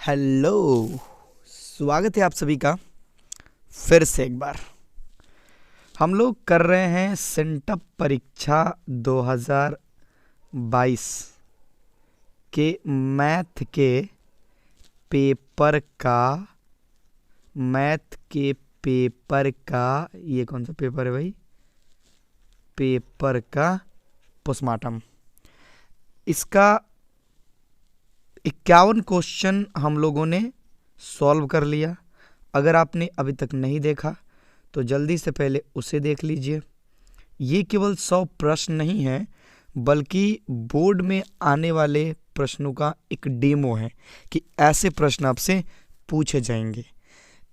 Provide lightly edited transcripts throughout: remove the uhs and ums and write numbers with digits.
Hello, स्वागत है आप सभी का फिर से एक बार। हम लोग कर रहे हैं सेंटअप परीक्षा 2022 के मैथ के पेपर का ये कौन सा पेपर है भाई? पेपर का पोस्टमार्टम। इसका 51 क्वेश्चन हम लोगों ने सॉल्व कर लिया। अगर आपने अभी तक नहीं देखा तो जल्दी से पहले उसे देख लीजिए। ये केवल 100 प्रश्न नहीं है, बल्कि बोर्ड में आने वाले प्रश्नों का एक डेमो है कि ऐसे प्रश्न आपसे पूछे जाएंगे।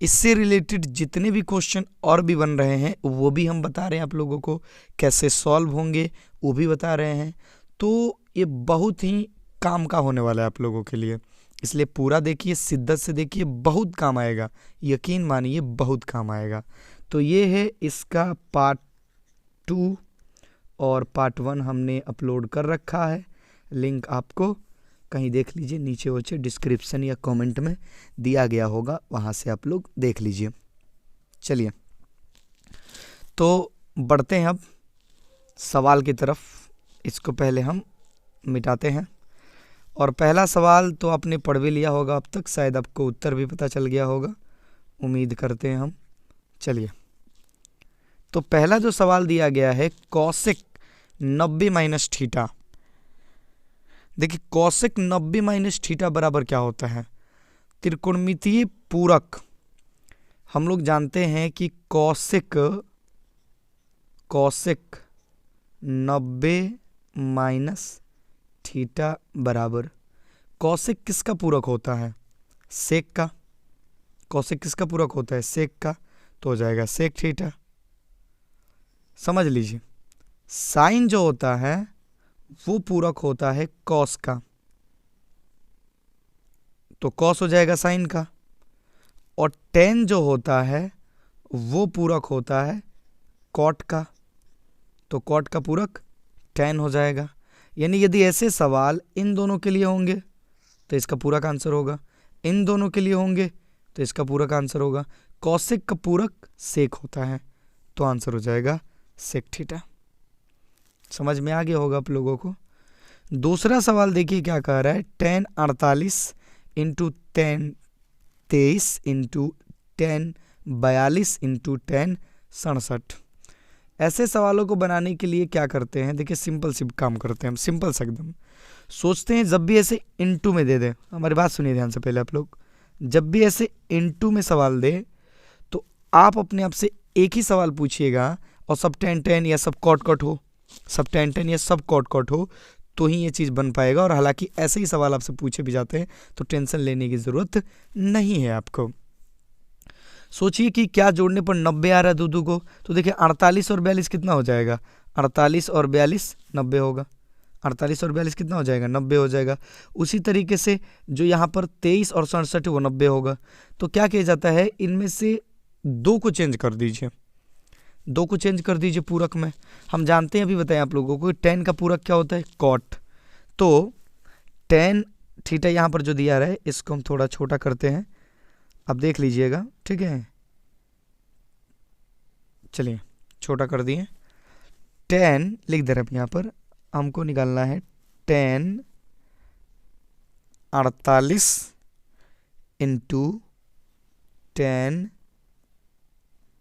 इससे रिलेटेड जितने भी क्वेश्चन और भी बन रहे हैं वो भी हम बता रहे हैं आप लोगों को, कैसे सॉल्व होंगे वो भी बता रहे हैं। तो ये बहुत ही काम का होने वाला है आप लोगों के लिए, इसलिए पूरा देखिए, शिद्दत से देखिए, बहुत काम आएगा, यकीन मानिए बहुत काम आएगा। तो ये है इसका पार्ट 2 और पार्ट 1 हमने अपलोड कर रखा है। लिंक आपको कहीं देख लीजिए, नीचे वोचे डिस्क्रिप्शन या कमेंट में दिया गया होगा, वहाँ से आप लोग देख लीजिए। चलिए तो बढ़ते हैं अब सवाल की तरफ। इसको पहले हम मिटाते हैं। और पहला सवाल तो आपने पढ़ भी लिया होगा अब तक, शायद आपको उत्तर भी पता चल गया होगा, उम्मीद करते हैं हम। चलिए तो पहला जो सवाल दिया गया है, कॉसेक 90 माइनस थीटा। देखिए कॉसेक 90 माइनस थीटा बराबर क्या होता है? त्रिकोणमितीय पूरक। हम लोग जानते हैं कि कॉसेक 90 माइनस थीटा बराबर, कॉसेक किसका पूरक होता है? सेक का। कॉसेक किसका पूरक होता है? सेक का। तो हो जाएगा सेक थीटा। समझ लीजिए, साइन जो होता है वो पूरक होता है कॉस का, तो कॉस हो जाएगा साइन का। और टेन जो होता है वो पूरक होता है कॉट का, तो कॉट का पूरक टेन हो जाएगा। यानी यदि ऐसे सवाल इन दोनों के लिए होंगे तो इसका पूरक आंसर होगा, इन दोनों के लिए होंगे तो इसका पूरक आंसर होगा। कॉसेक का पूरक सेक होता है, तो आंसर हो जाएगा सेक थीटा। समझ में आ गया होगा आप लोगों को। दूसरा सवाल देखिए क्या कह रहा है, tan 48 into tan 23 into tan 42 into tan 67। ऐसे सवालों को बनाने के लिए क्या करते हैं? देखिए सिंपल सी काम करते हैं हम, सिंपल सा एकदम। सोचते हैं जब भी ऐसे इनटू में दे दें, हमारी बात सुनिए ध्यान से पहले आप लोग, जब भी ऐसे इनटू में सवाल दे तो आप अपने आप से एक ही सवाल पूछिएगा, और सब tan tan या सब कॉट कॉट हो, सब tan tan या सब कॉट कॉट हो, तो ही ये चीज़ बन पाएगा। और हालांकि ऐसे ही सवाल आपसे पूछे भी जाते हैं तो टेंशन लेने की ज़रूरत नहीं है आपको। सोचिए कि क्या जोड़ने पर 90 आ रहा है दूधू को, तो देखिए 48 और 42 कितना हो जाएगा? 48 और 42 90 होगा। 48 और 42 कितना हो जाएगा? 90 हो जाएगा। उसी तरीके से जो यहाँ पर 23 और 67 वो 90 होगा। तो क्या किया जाता है, इनमें से दो को चेंज कर दीजिए, दो को चेंज कर दीजिए पूरक में। हम जानते हैं, अभी बताएं आप लोगों को, टेन का पूरक क्या होता है? कॉट। तो टेन थीटा यहाँ पर जो दिया रहा है इसको हम थोड़ा छोटा करते हैं, अब देख लीजिएगा, ठीक है। चलिए छोटा कर दिए, 10 लिख दे रहे हैं यहाँ पर, हमको निकालना है tan 48 into tan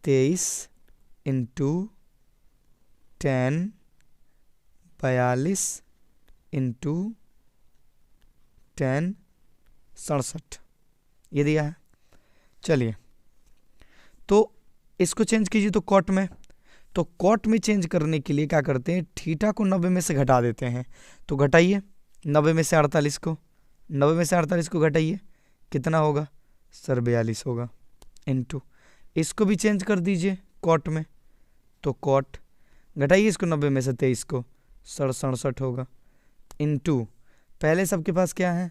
23 into tan 42 into tan 67, ये दिया है। चलिए तो इसको चेंज कीजिए तो कॉट में, तो कॉट में चेंज करने के लिए क्या करते हैं, थीटा को 90 में से घटा देते हैं। तो घटाइए 90 में से 48 को, 90 में से 48 को घटाइए, कितना होगा सर? 42 होगा। इनटू इसको भी चेंज कर दीजिए कॉट में, तो कॉट घटाइए इसको 90 में से 23 को, 67 होगा। इनटू पहले सबके पास क्या है,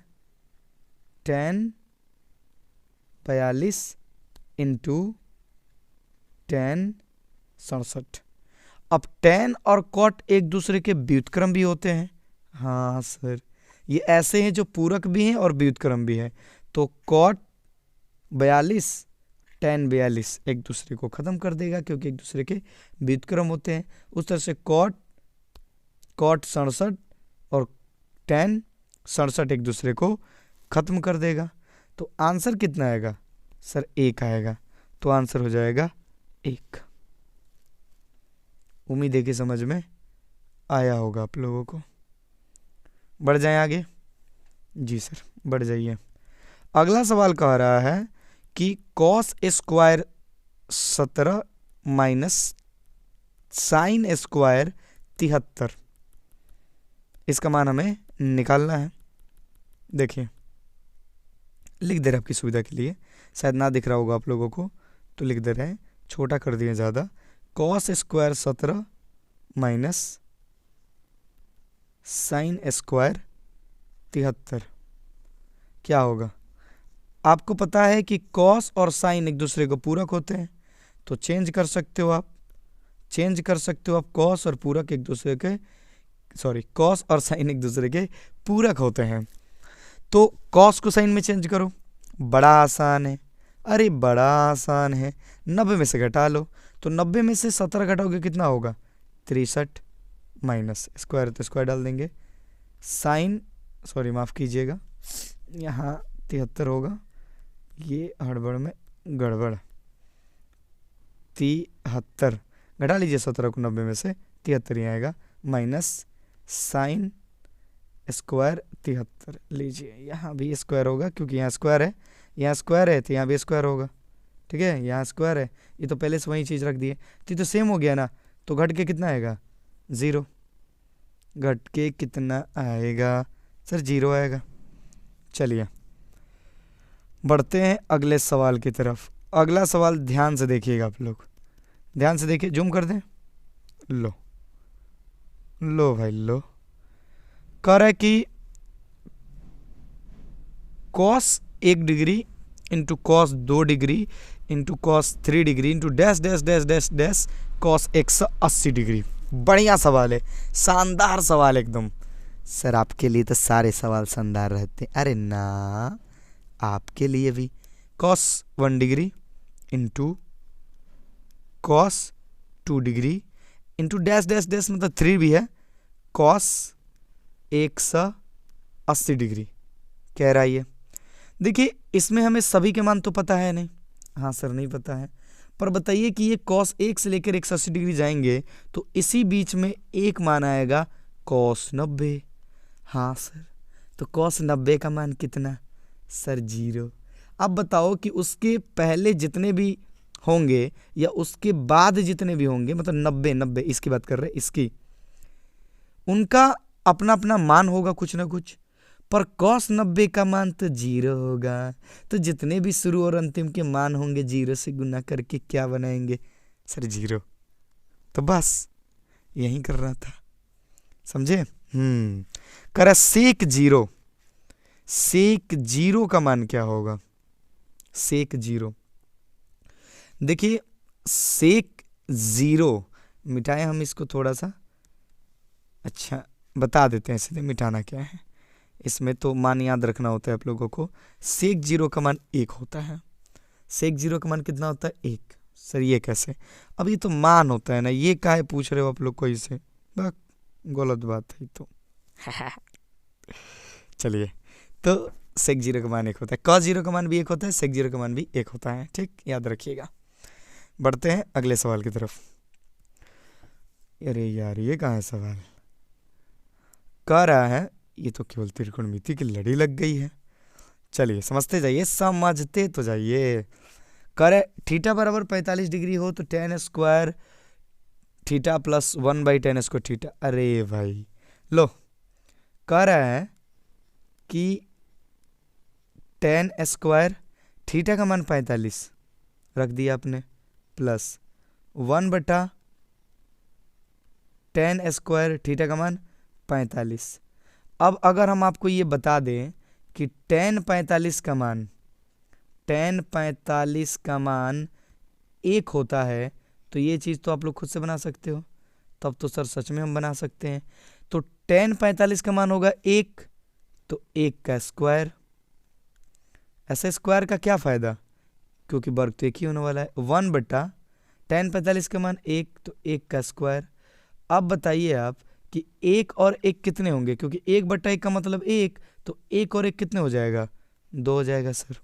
tan 42 इंटू tan 67। अब tan और cot एक दूसरे के व्युत्क्रम भी होते हैं। हाँ सर, ये ऐसे हैं जो पूरक भी हैं और व्युत्क्रम भी है। तो कॉट 42 tan 42 एक दूसरे को ख़त्म कर देगा क्योंकि एक दूसरे के व्युत्क्रम होते हैं। उस तरह से कॉट 67 और tan 67 एक दूसरे को ख़त्म कर देगा। तो आंसर कितना आएगा सर? 1 आएगा। तो आंसर हो जाएगा 1। उम्मीद है कि समझ में आया होगा आप लोगों को। बढ़ जाएं आगे। जी सर बढ़ जाइए। अगला सवाल कह रहा है कि cos square 17 minus sine square 73, इसका मान हमें निकालना है। देखिए लिख दे रहे आपकी सुविधा के लिए, शायद ना दिख रहा होगा आप लोगों को तो लिख दे रहे हैं, छोटा कर दिए ज़्यादा। cos square 17 minus sine square 73 क्या होगा? आपको पता है कि cos और साइन एक दूसरे को पूरक होते हैं, तो चेंज कर सकते हो आप cos और पूरक एक दूसरे के cos और साइन एक दूसरे के पूरक होते हैं। तो cos को साइन में चेंज करो, बड़ा आसान है। अरे बड़ा आसान है, 90 में से घटा लो। तो 90 में से 17 घटाओगे कितना होगा? 63 माइनस स्क्वायर तो स्क्वायर डाल देंगे, साइन माफ़ कीजिएगा यहाँ 73 होगा, ये हड़बड़ में गड़बड़। 73 घटा लीजिए 17 को 90 में से, 73 ही आएगा, माइनस साइन स्क्वायर 73 लीजिए। यहाँ भी स्क्वायर होगा क्योंकि यहाँ स्क्वायर है, तो यहाँ भी स्क्वायर होगा। ठीक है, यहाँ स्क्वायर है, ये तो पहले से वही चीज़ रख दी है, तो ये तो सेम हो गया ना। तो घट के कितना आएगा? 0। घट के कितना आएगा सर? 0 आएगा। चलिए बढ़ते हैं अगले सवाल की तरफ। अगला सवाल ध्यान से देखिएगा आप लोग, ध्यान से देखिए, जूम कर दें। लो भाई लो, कह रहा है कि cos 1 degree into cos 2 degree into cos 3 degree into dash dash dash dash dash cos 180 degree. बढ़िया सवाल है, शानदार सवाल एकदम। सर आपके लिए तो सारे सवाल शानदार रहते हैं। अरे ना, आपके लिए भी cos 1 degree into cos 2 degree into dash dash dash मतलब 3 भी है, cos 180 डिग्री कह रहा है ये। देखिए इसमें हमें सभी के मान तो पता है नहीं। हाँ सर नहीं पता है, पर बताइए कि ये cos 1 से लेकर 180 डिग्री जाएंगे तो इसी बीच में एक मान आएगा cos 90। हाँ सर, तो cos 90 का मान कितना? सर 0। अब बताओ कि उसके पहले जितने भी होंगे या उसके बाद जितने भी होंगे, मतलब 90 इसकी बात कर रहे हैं, इसकी, उनका अपना अपना मान होगा कुछ ना कुछ, पर cos 90 का मान तो 0 होगा। तो जितने भी शुरू और अंतिम के मान होंगे 0 से गुना करके क्या बनाएंगे? सर 0। तो बस यही कर रहा था, समझे? कर सेक 0 का मान क्या होगा? सेक 0, देखिए सेक 0 मिटाएं हम इसको थोड़ा सा, अच्छा बता देते हैं सीधे मिटाना क्या है। इसमें तो मान याद रखना होता है आप लोगों को। सेक 0 का मान 1 होता है। सेक 0 का मान कितना होता है? 1। सर ये कैसे? अब ये तो मान होता है ना, ये काहे पूछ रहे हो आप लोग कोई से? गलत बात है तो। चलिए, तो सेक 0 का मान 1 होता है, cos 0 का मान भी 1 होता है, सेक 0 का मान भी 1 होता है। ठीक, याद रखिएगा। बढ़ते हैं अगले सवाल की तरफ। अरे यार ये कहाँ है सवाल? कह रहा है ये तो केवल त्रिकोणमिति की लड़ी लग गई है। चलिए समझते जाइए, समझते तो जाइए। करे थीटा बराबर 45 डिग्री हो तो tan square theta plus 1/tan square theta. अरे भाई लो, कह रहा है कि tan स्क्वायर थीटा का मान 45 रख दिया आपने, प्लस 1/tan स्क्वायर थीटा का मान 45। अब अगर हम आपको ये बता दें कि tan 45 का मान 1 होता है, तो ये चीज़ तो आप लोग खुद से बना सकते हो। तब तो सर सच में हम बना सकते हैं। तो tan 45 का मान होगा 1, तो 1 का स्क्वायर ऐसे स्क्वायर का क्या फ़ायदा, क्योंकि वर्ग तो एक ही होने वाला है। 1/tan45 का मान 1, तो 1 का स्क्वायर। अब बताइए आप कि 1 और 1 कितने होंगे, क्योंकि 1/1 का मतलब 1, तो 1 और 1 कितने हो जाएगा, 2 हो जाएगा सर।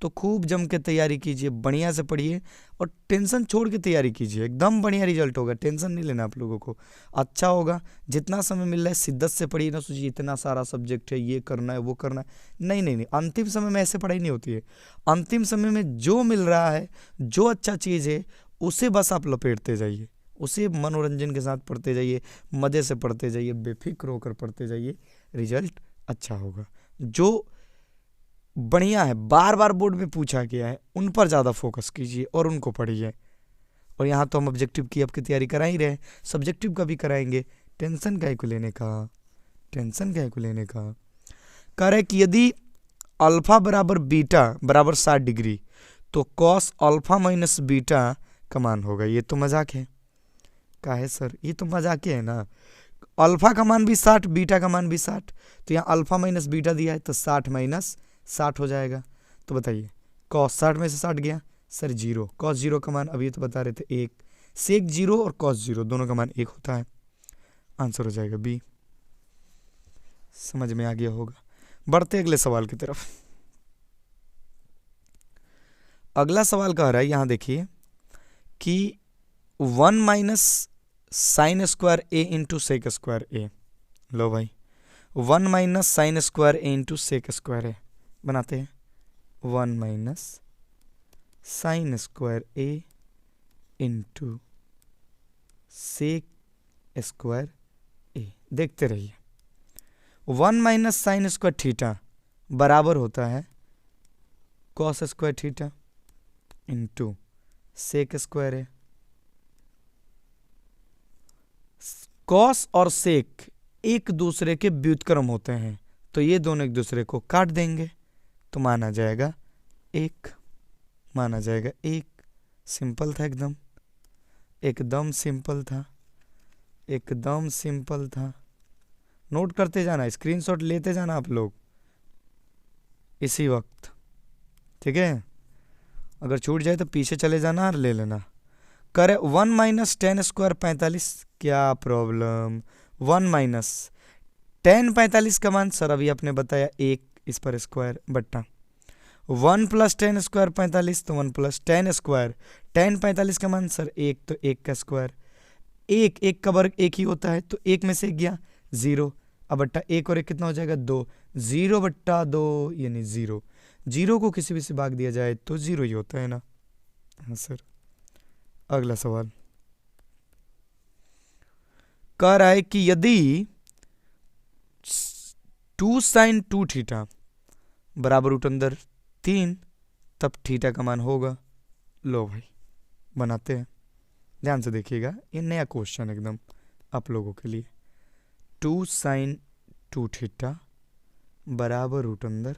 तो खूब जम के तैयारी कीजिए, बढ़िया से पढ़िए और टेंशन छोड़ के तैयारी कीजिए, एकदम बढ़िया रिजल्ट होगा, टेंशन नहीं लेना आप लोगों को, अच्छा होगा। जितना समय मिल रहा है शिद्दत से पढ़िए, ना सोचिए इतना सारा सब्जेक्ट है, ये करना है वो करना है, नहीं नहीं नहीं, अंतिम समय में ऐसे पढ़ाई नहीं होती है। अंतिम समय में जो मिल रहा है, जो अच्छा चीज़ है, उसे बस आप लपेटते जाइए, उसे मनोरंजन के साथ पढ़ते जाइए, मज़े से पढ़ते जाइए, बेफिक्र होकर पढ़ते जाइए, रिजल्ट अच्छा होगा। जो बढ़िया है, बार बार बोर्ड में पूछा गया है, उन पर ज़्यादा फोकस कीजिए और उनको पढ़िए। और यहाँ तो हम ऑब्जेक्टिव की आपकी तैयारी करा ही रहे, सब्जेक्टिव का भी कराएंगे, टेंशन काहे को लेने का, टेंशन काहे को लेने का। कह रहे कि यदि अल्फा बराबर बीटा बराबर 60 डिग्री, तो कॉस अल्फा माइनस बीटा का मान होगा। ये तो मजाक है, काहे सर, ये तो मजाक है ना। अल्फा का मान भी 60, बीटा का मान भी 60, तो यहाँ अल्फा माइनस बीटा दिया है, तो 60 माइनस 60 हो जाएगा। तो बताइए कॉस 60 में से 60 गया सर 0, कॉस 0 का मान अभी तो बता रहे थे 1, सेक 0 और कॉस 0 दोनों का मान 1 होता है, आंसर हो जाएगा बी। समझ में आ गया होगा। बढ़ते अगले सवाल की तरफ। अगला सवाल कह रहा है, यहाँ देखिए कि 1 माइनस साइन स्क्वायर ए इंटू सेक स्क्वायर ए। लो भाई 1 माइनस साइन स्क्वायर ए इंटू सेक स्क्वायर ए बनाते हैं। 1 माइनस साइन स्क्वायर ए इंटू सेक स्क्वायर ए, देखते रहिए। 1 माइनस साइन स्क्वायर थीटा बराबर होता है cos square theta into sec square A. Cos और सेक एक दूसरे के व्युत्क्रम होते हैं, तो ये दोनों एक दूसरे को काट देंगे, तो माना जाएगा 1, माना जाएगा 1। सिंपल था एकदम, एकदम सिंपल था, एकदम सिंपल था। नोट करते जाना, स्क्रीनशॉट लेते जाना आप लोग इसी वक्त, ठीक है। अगर छूट जाए तो पीछे चले जाना और ले लेना। करे 1 माइनस टेन स्क्वायर 45, क्या प्रॉब्लम, 1 माइनस टेन 45 का मान सर अभी आपने बताया 1, इस पर स्क्वायर बट्टा 1 प्लस टेन स्क्वायर 45, तो 1 प्लस टेन स्क्वायर, टेन 45 का मान सर 1, तो 1 का स्क्वायर, 1 का वर्ग 1 ही होता है, तो 1 में से गया 0, अब बट्टा 1 और 1 कितना हो जाएगा 2, 0/2 यानी 0। 0 को किसी भी से भाग दिया जाए तो 0 ही होता है ना। हाँ सर। अगला सवाल कह रहा है कि यदि 2 साइन 2 थीटा बराबर रूट अंदर 3, तब थीटा का मान होगा। लो भाई बनाते हैं, ध्यान से देखिएगा, ये नया क्वेश्चन एकदम आप लोगों के लिए। 2 साइन 2 थीटा बराबर रूट अंदर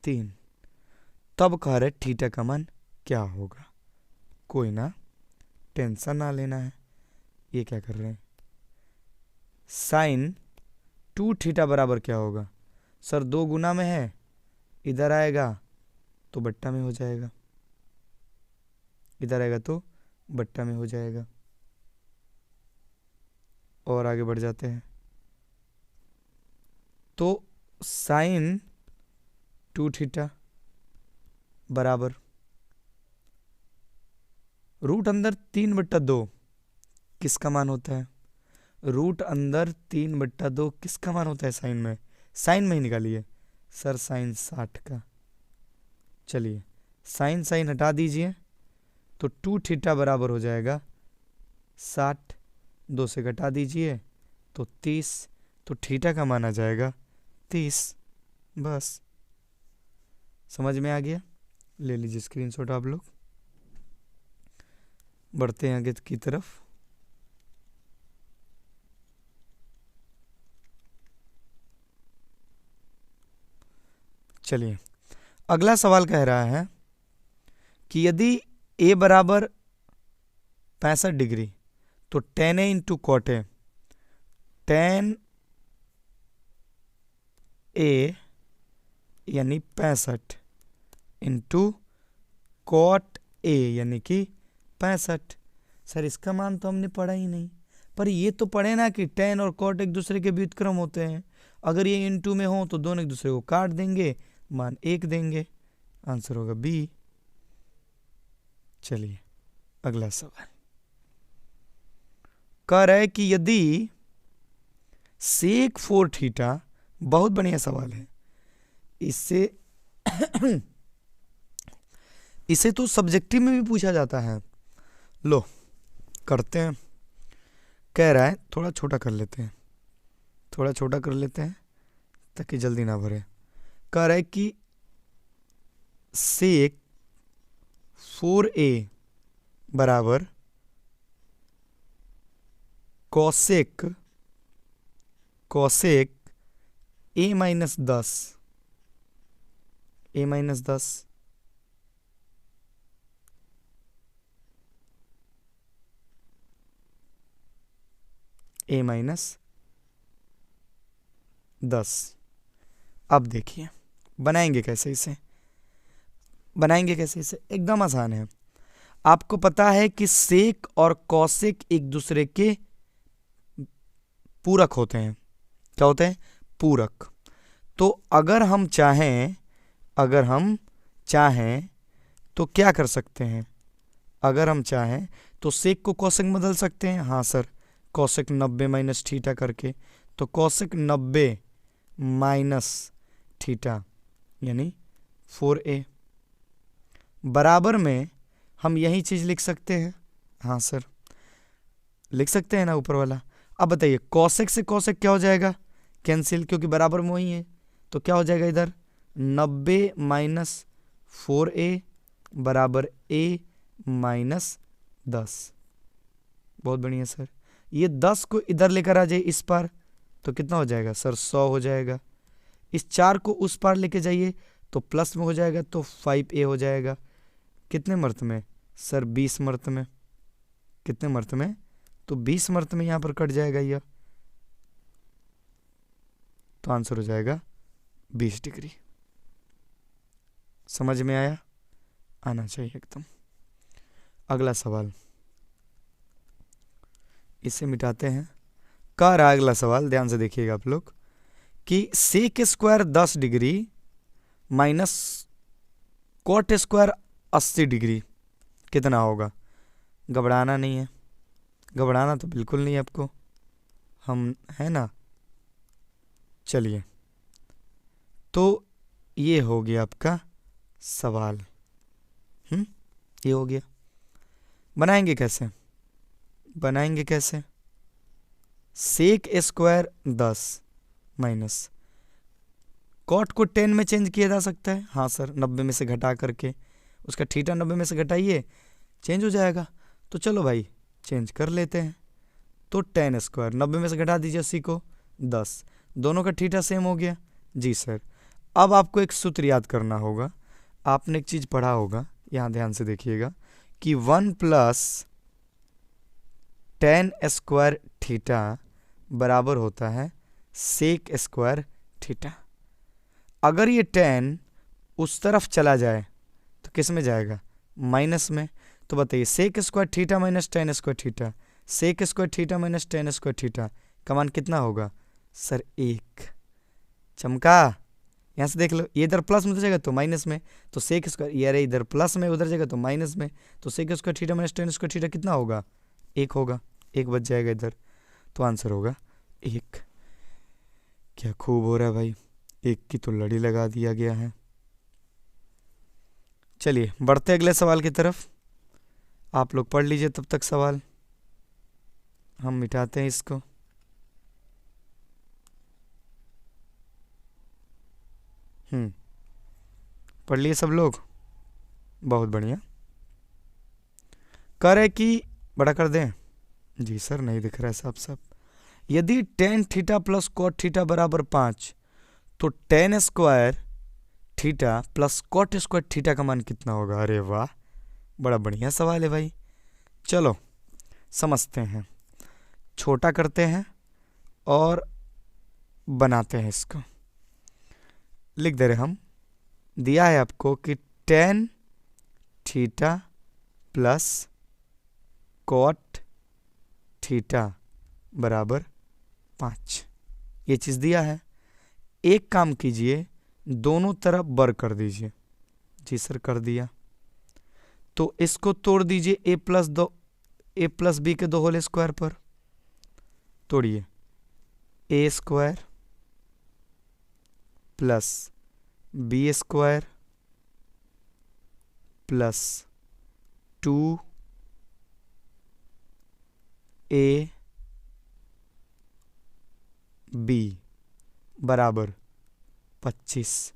3, तब कह रहे थीटा का मान क्या होगा। कोई ना, टेंशन ना लेना है। ये क्या कर रहे हैं, साइन 2 थीटा बराबर क्या होगा सर, 2 गुना में है, इधर आएगा तो बट्टा में हो जाएगा, इधर आएगा तो बट्टा में हो जाएगा। और आगे बढ़ जाते हैं, तो साइन 2 थीटा बराबर रूट अंदर 3/2 किसका मान होता है, रूट अंदर 3/2 किसका मान होता है साइन में, साइन में ही निकालिए सर, साइन 60 का। चलिए साइन साइन हटा दीजिए, तो 2 थीटा बराबर हो जाएगा 60, 2 से घटा दीजिए तो 30, तो थीटा का मान आ जाएगा 30। बस समझ में आ गया, ले लीजिए स्क्रीनशॉट आप लोग। बढ़ते हैं आगे की तरफ। चलिए अगला सवाल कह रहा है कि यदि a बराबर 65 डिग्री, तो tan a into cot a, tan a यानी 65 इंटू कॉट ए यानी कि 65। सर इसका मान तो हमने पढ़ा ही नहीं, पर ये तो पढ़े ना कि tan और cot एक दूसरे के व्युत्क्रम होते हैं। अगर ये इनटू में हो तो दोनों एक दूसरे को काट देंगे, मान 1 देंगे। आंसर होगा बी। चलिए अगला सवाल कह रहा है कि यदि sec 4 थीटा, बहुत बढ़िया सवाल है, इससे इसे तो सब्जेक्टिव में भी पूछा जाता है। लो करते हैं। कह रहा है थोड़ा छोटा कर लेते हैं, थोड़ा छोटा कर लेते हैं ताकि जल्दी ना भरे। कह रहा है कि sec 4a बराबर cosec a minus 10 a minus 10 a minus 10। अब देखिए बनाएंगे कैसे इसे, एकदम आसान है। आपको पता है कि सेक और कॉसेक एक दूसरे के पूरक होते हैं। क्या होते हैं? पूरक। तो अगर हम चाहें तो क्या कर सकते हैं? अगर हम चाहें तो सेक को कॉसेक में बदल सकते हैं। हाँ सर, कॉसेक 90 माइनस थीटा करके, तो कॉसेक 90 माइनस थीटा यानी 4a बराबर में हम यही चीज लिख सकते हैं। हाँ सर लिख सकते हैं ना ऊपर वाला। अब बताइए कॉसेक से कॉसेक क्या हो जाएगा? कैंसिल, क्योंकि बराबर में वही है। तो क्या हो जाएगा इधर? 90 माइनस 4a बराबर a माइनस 10। बहुत बढ़िया सर। ये 10 को इधर लेकर आ जाइए इस पार, तो कितना हो जाएगा सर? 100 हो जाएगा। इस 4 को उस पार लेके जाइए तो प्लस में हो जाएगा, तो 5a हो जाएगा। कितने मर्त में सर? 20 मर्त में। कितने मर्त में? तो 20 मर्त में यहां पर कट जाएगा यह, तो आंसर हो जाएगा 20 डिग्री। समझ में आया? आना चाहिए एकदम। अगला सवाल, इसे मिटाते हैं। कह रहा अगला सवाल, ध्यान से देखिएगा आप लोग, कि sec square 10 degree minus cot square 80 degree कितना होगा? घबराना नहीं है, घबराना तो बिल्कुल नहीं है आपको, हम है ना। चलिए तो ये हो गया आपका सवाल। ये हो गया। बनाएंगे कैसे? सेक स्क्वायर 10 माइनस कॉट को 10 में चेंज किया जा सकता है। हाँ सर, 90 में से घटा करके उसका थीटा 90 में से घटाइए, चेंज हो जाएगा। तो चलो भाई चेंज कर लेते हैं। तो 10 स्क्वायर 90 में से घटा दीजिए 80 को 10, दोनों का थीटा सेम हो गया। जी सर। अब आपको एक सूत्र याद करना होगा। आपने एक चीज़ पढ़ा होगा, यहाँ ध्यान से देखिएगा, कि 1 प्लस tan स्क्वायर थीटा बराबर होता है सेक स्क्वायर थीटा। अगर ये tan उस तरफ चला जाए तो किस में जाएगा? माइनस में। तो बताइए sec square theta minus tan square theta, sec square theta minus tan square theta का मान कितना होगा? सर 1। चमका? यहाँ से देख लो, ये इधर प्लस में उधर जाएगा तो माइनस में, तो सेक स्क्वायर, ये अरे इधर प्लस में उधर जाएगा तो माइनस में, तो sec square theta minus tan square theta कितना होगा? 1 होगा। 1 बच जाएगा इधर, तो आंसर होगा 1। क्या खूब हो रहा है भाई, 1 की तो लड़ी लगा दिया गया है। चलिए बढ़ते अगले सवाल की तरफ। आप लोग पढ़ लीजिए तब तक सवाल, हम मिटाते हैं इसको। पढ़ लिए सब लोग? बहुत बढ़िया। कह रहे कि बड़ा कर दें? जी सर नहीं दिख रहा है साफ। यदि tan theta plus cot theta बराबर 5, तो tan square theta plus cot square theta का मान कितना होगा? अरे वाह, बड़ा बढ़िया सवाल है भाई। चलो समझते हैं, छोटा करते हैं और बनाते हैं इसको। लिख दे रहे हम दिया है आपको कि tan theta plus cot theta बराबर 5, ये चीज़ दिया है। एक काम कीजिए, दोनों तरफ बर कर दीजिए। जी सर कर दिया। तो इसको तोड़ दीजिए ए प्लस बी के 2 होल स्क्वायर पर। तोड़िए, A square plus B square plus 2 A B बराबर 25।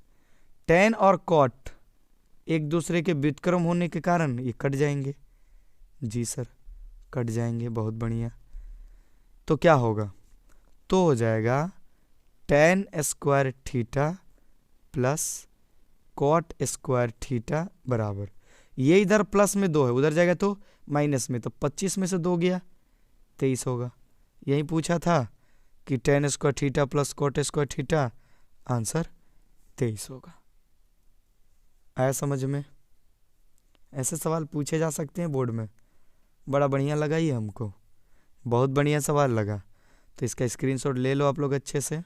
टेन और कॉट एक दूसरे के व्युत्क्रम होने के कारण ये कट जाएंगे। जी सर कट जाएंगे, बहुत बढ़िया। तो क्या होगा? तो हो जाएगा tan square theta plus cot square theta बराबर, ये इधर प्लस में 2 है, उधर जाएगा तो माइनस में, तो 25 में से 2 गया 23 होगा। यही पूछा था कि tan square theta plus cot square theta, answer 23 होगा। आया समझ में? ऐसे सवाल पूछे जा सकते हैं बोर्ड में। बड़ा बढ़िया लगा ये हमको, बहुत बढ़िया सवाल लगा। तो इसका स्क्रीनशॉट ले लो आप लोग अच्छे से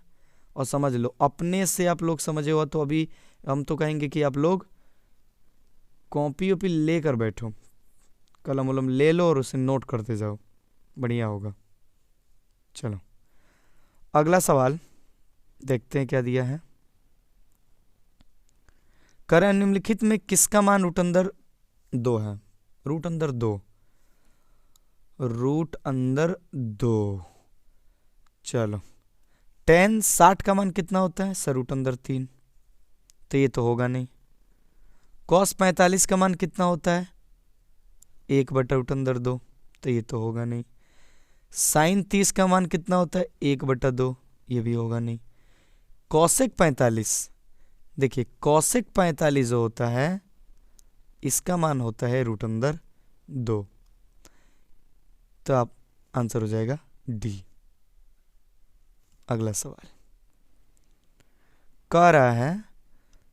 और समझ लो। अपने से आप लोग समझे हो तो अभी हम तो कहेंगे कि आप लोग कॉपी वॉपी लेकर बैठो, कलम वलम ले लो और उसे नोट करते जाओ, बढ़िया होगा। चलो अगला सवाल देखते हैं क्या दिया है। करें निम्नलिखित में किसका मान रूट अंदर 2 है? रूट अंदर 2, रूट अंदर 2। चलो टेन 60 का मान कितना होता है? सर रूट अंदर 3, तो ये तो होगा नहीं। कॉस 45 का मान कितना होता है? 1 बटा रूट अंदर 2, तो ये तो होगा नहीं। साइन 30 का मान कितना होता है? 1 बटा 2, ये भी होगा नहीं। कॉसेक 45, देखिए कॉसेक 45 जो होता है इसका मान होता है रूट अंदर 2, तो आप आंसर हो जाएगा डी। अगला सवाल कह रहा है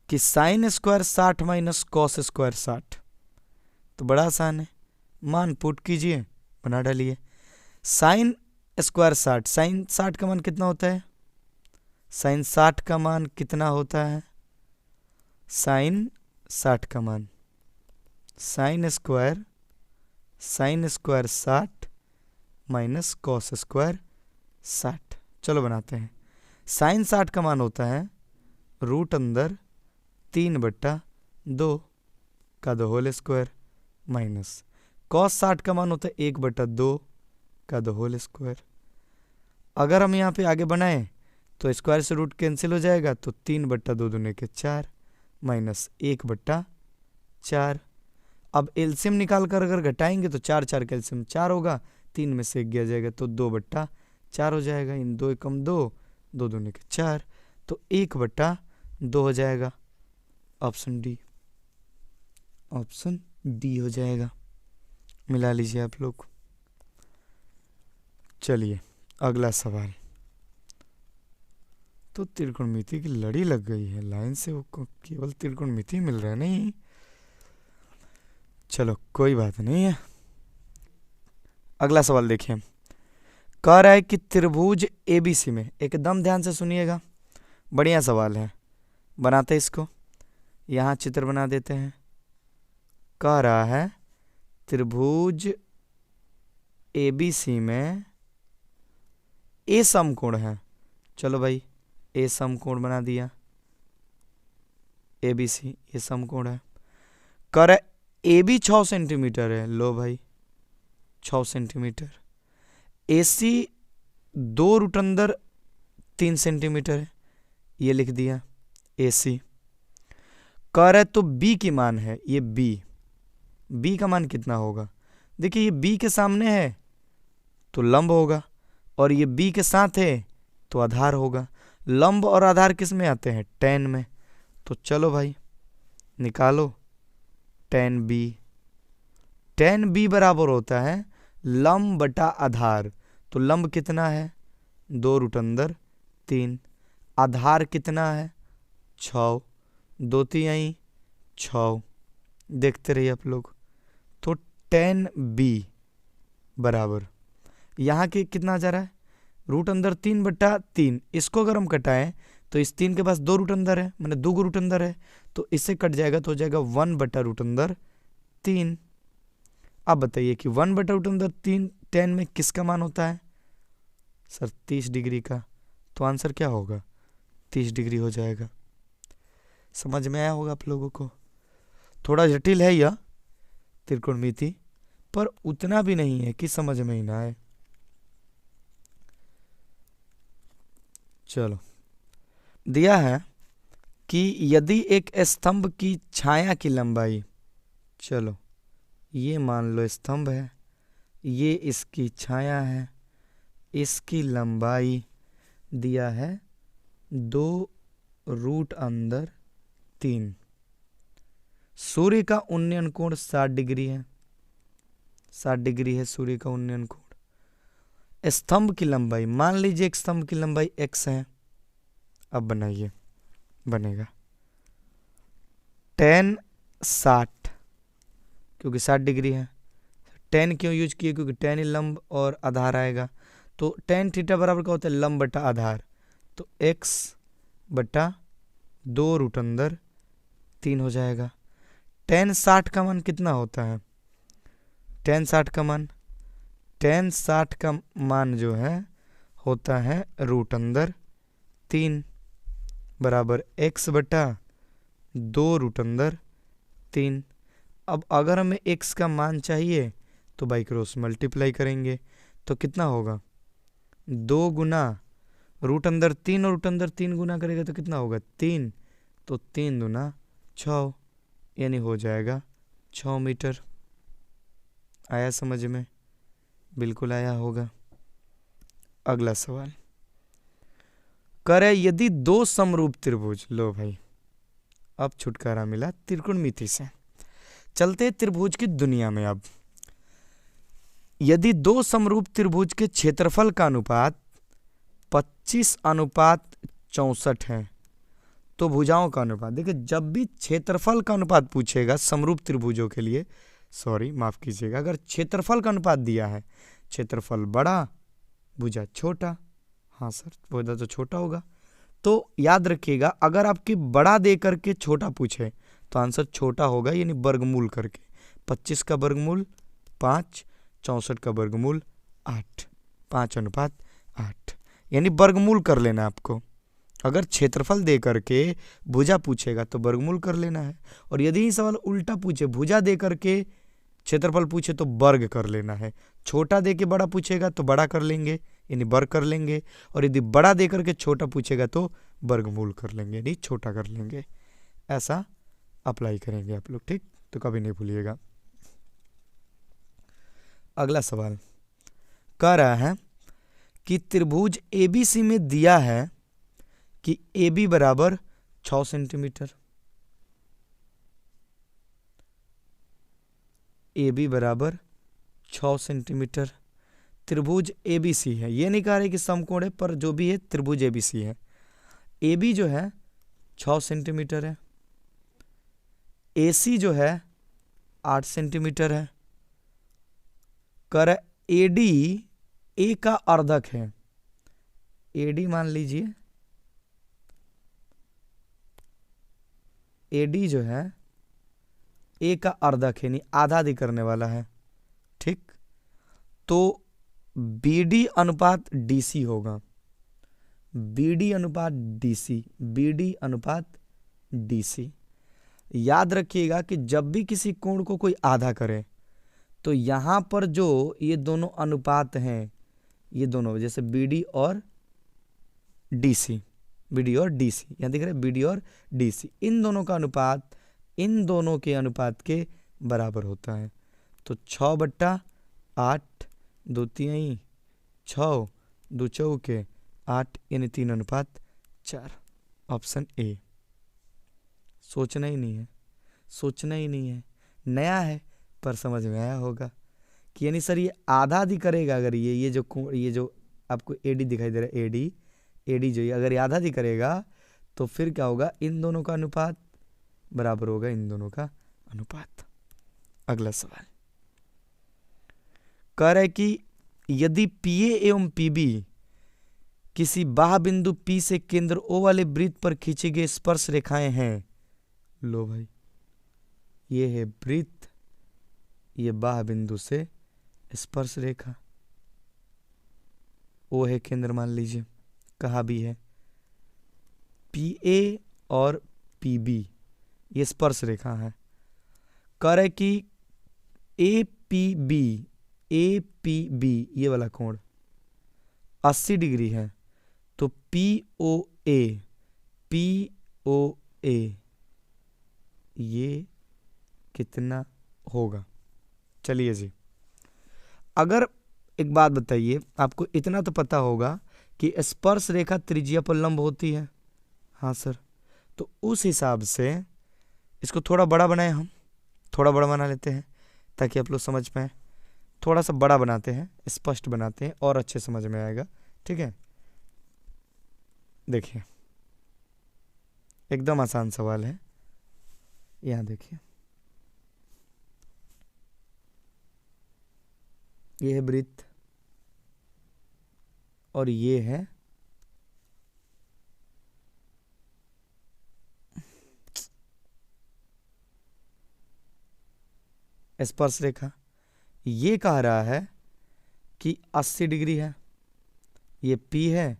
कि sine square 60 minus cos square 60, तो बड़ा आसान है, मान पुट कीजिए, बना डालिए। साइन स्क्वायर 60, साइन 60 का मान कितना होता है? साइन 60 का मान कितना होता है? साइन 60 का मान sine square 60 minus cos square 60। चलो बनाते हैं। साइन 60 का मान होता है रूट अंदर 3 बट्टा 2 का 2 होल स्क्वायर माइनस कॉस 60 का मान होता है 1 बटा 2 का 2 होल स्क्वायर। अगर हम यहाँ पे आगे बनाएं तो स्क्वायर से रूट कैंसिल हो जाएगा, तो 3 बट्टा 2 दूने के 4 माइनस 1 बट्टा 4। अब एलसीएम निकाल कर अगर घटाएंगे तो 4 4 का एलसीएम 4 होगा, 3 में से 1 गया जाएगा तो 2 बट्टा 4 हो जाएगा। इन 2 एकम 2, 2 दूने के 4, तो 1 बट्टा 2 हो जाएगा। ऑप्शन डी, ऑप्शन डी हो जाएगा। मिला लीजिए आप लोग। चलिए अगला सवाल। तो त्रिकोणमिति की लड़ी लग गई है, लाइन से वो केवल त्रिकोणमिति मिल रहा है नहीं। चलो कोई बात नहीं है। अगला सवाल देखिए, कह रहा है कि त्रिभुज एबीसी में, एकदम ध्यान से सुनिएगा, बढ़िया सवाल है, बनाते इसको, यहाँ चित्र बना देते हैं। कह रहा है त्रिभुज एबीसी में ए समकोण है। चलो भाई ए समकोण बना दिया, एबीसी ए समकोण है। कर ए बी 6 सेंटीमीटर है, लो भाई 6 सेंटीमीटर। एसी 2 रूट अंदर 3 सेंटीमीटर है, ये लिख दिया एसी। कह रहा है तो बी की मान है, ये बी का मान कितना होगा? देखिए ये बी के सामने है तो लंब होगा, और ये बी के साथ है तो आधार होगा। लंब और आधार किस में आते हैं? tan में। तो चलो भाई निकालो tan b। tan b बराबर होता है लंब बटा आधार। तो लंब कितना है? 2 रूट अंदर 3। आधार कितना है? 6। 2 तिहाई 6। देखते रहिए आप लोग। तो 10b बराबर यहाँ के कितना आ जा रहा है, रूट अंदर 3/3। इसको अगर हम कटाएं तो इस 3 के पास 2 रूट अंदर है, मैंने 2 रूट अंदर है, तो इससे कट जाएगा तो हो जाएगा 1/रूट अंदर 3। अब बताइए कि 1/रूट अंदर 3 10 में किसका मान होता है सर, 30 डिग्री का। तो आंसर क्या होगा, 30 डिग्री हो जाएगा। समझ में आया होगा आप लोगों को। थोड़ा जटिल है यह त्रिकोणमिति, पर उतना भी नहीं है कि समझ में ही ना आए। चलो, दिया है कि यदि एक स्तंभ की छाया की लंबाई, चलो ये मान लो स्तंभ है, ये इसकी छाया है, इसकी लंबाई दिया है 2 रूट अंदर 3। सूर्य का उन्नयन कोण 60 डिग्री है, 60 डिग्री है सूर्य का उन्नयन कोण। स्तंभ की लंबाई, मान लीजिए एक स्तंभ की लंबाई x है। अब बनाइए, बनेगा tan 60, क्योंकि 60 डिग्री है। tan क्यों यूज किए, क्योंकि tan ही लंब और आधार आएगा। तो tan थीटा बराबर क्या होता है, लंब बटा आधार। तो x बटा 2 रूट अंदर 3 हो जाएगा। tan 60 का मान कितना होता है, tan 60 का मान, tan 60 का मान जो है होता है रूट अंदर 3 बराबर x बटा 2 रूट अंदर 3। अब अगर हमें x का मान चाहिए तो बाई क्रॉस मल्टीप्लाई करेंगे, तो कितना होगा 2 गुना रूट अंदर 3 और रूट अंदर 3 गुना करेगा तो कितना होगा 3, तो 3 दूना 6, यानी हो जाएगा 6 मीटर। आया समझ में, बिल्कुल आया होगा। अगला सवाल करे, यदि 2 समरूप त्रिभुज, लो भाई अब छुटकारा मिला त्रिकोणमिति से। चलते हैं त्रिभुज की दुनिया में। अब यदि 2 समरूप त्रिभुज के क्षेत्रफल का अनुपात 25:64 है, तो भुजाओं का अनुपात, देखिए जब भी क्षेत्रफल का अनुपात पूछेगा समरूप त्रिभुजों के लिए, सॉरी माफ कीजिएगा, अगर क्षेत्रफल का अनुपात दिया है, क्षेत्रफल बड़ा भुजा छोटा, हाँ सर भुजा तो छोटा होगा, तो याद रखिएगा अगर आपकी बड़ा दे करके छोटा पूछे तो आंसर छोटा होगा, यानी वर्गमूल करके। 25 का वर्गमूल 5, 64 का वर्गमूल 8, 5:8, यानी वर्गमूल कर लेना आपको। अगर क्षेत्रफल दे करके भुजा पूछेगा तो वर्गमूल कर लेना है, और यदि ही सवाल उल्टा पूछे, भुजा दे करके क्षेत्रफल पूछे तो वर्ग कर लेना है। छोटा दे के बड़ा पूछेगा तो बड़ा कर लेंगे, यानी वर्ग कर लेंगे, और यदि बड़ा दे करके छोटा पूछेगा तो वर्गमूल कर लेंगे, यानी छोटा कर लेंगे। ऐसा अप्लाई करेंगे आप लोग, ठीक, तो कभी नहीं भूलिएगा। अगला सवाल कह रहा है कि त्रिभुज एबीसी में दिया है कि AB बराबर 6 सेंटीमीटर, AB बराबर 6 सेंटीमीटर। त्रिभुज ABC है, ये नहीं कह रहे कि समकोण है, पर जो भी है त्रिभुज ABC है। AB जो है 6 सेंटीमीटर है, AC जो है 8 सेंटीमीटर है। कर AD A का अर्धक है, AD मान लीजिए AD जो है A का अर्धक है, नहीं आधा आधी करने वाला है, ठीक। तो BD अनुपात DC होगा, BD अनुपात DC, BD अनुपात DC। याद रखिएगा कि जब भी किसी कोण को कोई आधा करे तो यहाँ पर जो ये दोनों अनुपात हैं, ये दोनों जैसे BD और DC, BD और DC, यहाँ दिख रहा है BD और DC, इन दोनों का अनुपात इन दोनों के अनुपात के बराबर होता है। तो 6/8, 2 तिहाई 6, 2 चौके 8, यानी 3:4। Option A. सोचना ही नहीं है, सोचना ही नहीं है, नया है पर समझ में आया होगा कि यानी सर ये आधा आधी करेगा। अगर ये जो आपको AD दिखाई दे रहा है, AD जो ये अगर ये आधा आधी करेगा तो फिर क्या होगा, इन दोनों का अनुपात बराबर होगा इन दोनों का अनुपात। अगला सवाल कह रहा है कि यदि पीए एवं पीबी किसी बाह्य बिंदु पी से केंद्र ओ वाले वृत्त पर खींची गई स्पर्श रेखाएं हैं। लो भाई, ये है वृत्त, ये बाह्य बिंदु से स्पर्श रेखा, ओ है केंद्र मान लीजिए, कहा भी है पी ए और पी बी ये स्पर्श रेखा है। कह रहे कि ए पी बी ये वाला कोण 80 डिग्री है, तो पी ओ ए ये कितना होगा। चलिए जी, अगर एक बात बताइए, आपको इतना तो पता होगा कि स्पर्श रेखा त्रिज्या पर लंब होती है। हाँ सर, तो उस हिसाब से इसको थोड़ा बड़ा बनाए, हम थोड़ा बड़ा बना लेते हैं ताकि आप लोग समझ पाए। थोड़ा सा बड़ा बनाते हैं, स्पष्ट बनाते हैं और अच्छे समझ में आएगा। ठीक है, देखिए एकदम आसान सवाल है। यहाँ देखिए, ये है वृत्त और ये है स्पर्श रेखा। ये कह रहा है कि 80 डिग्री है, ये P है,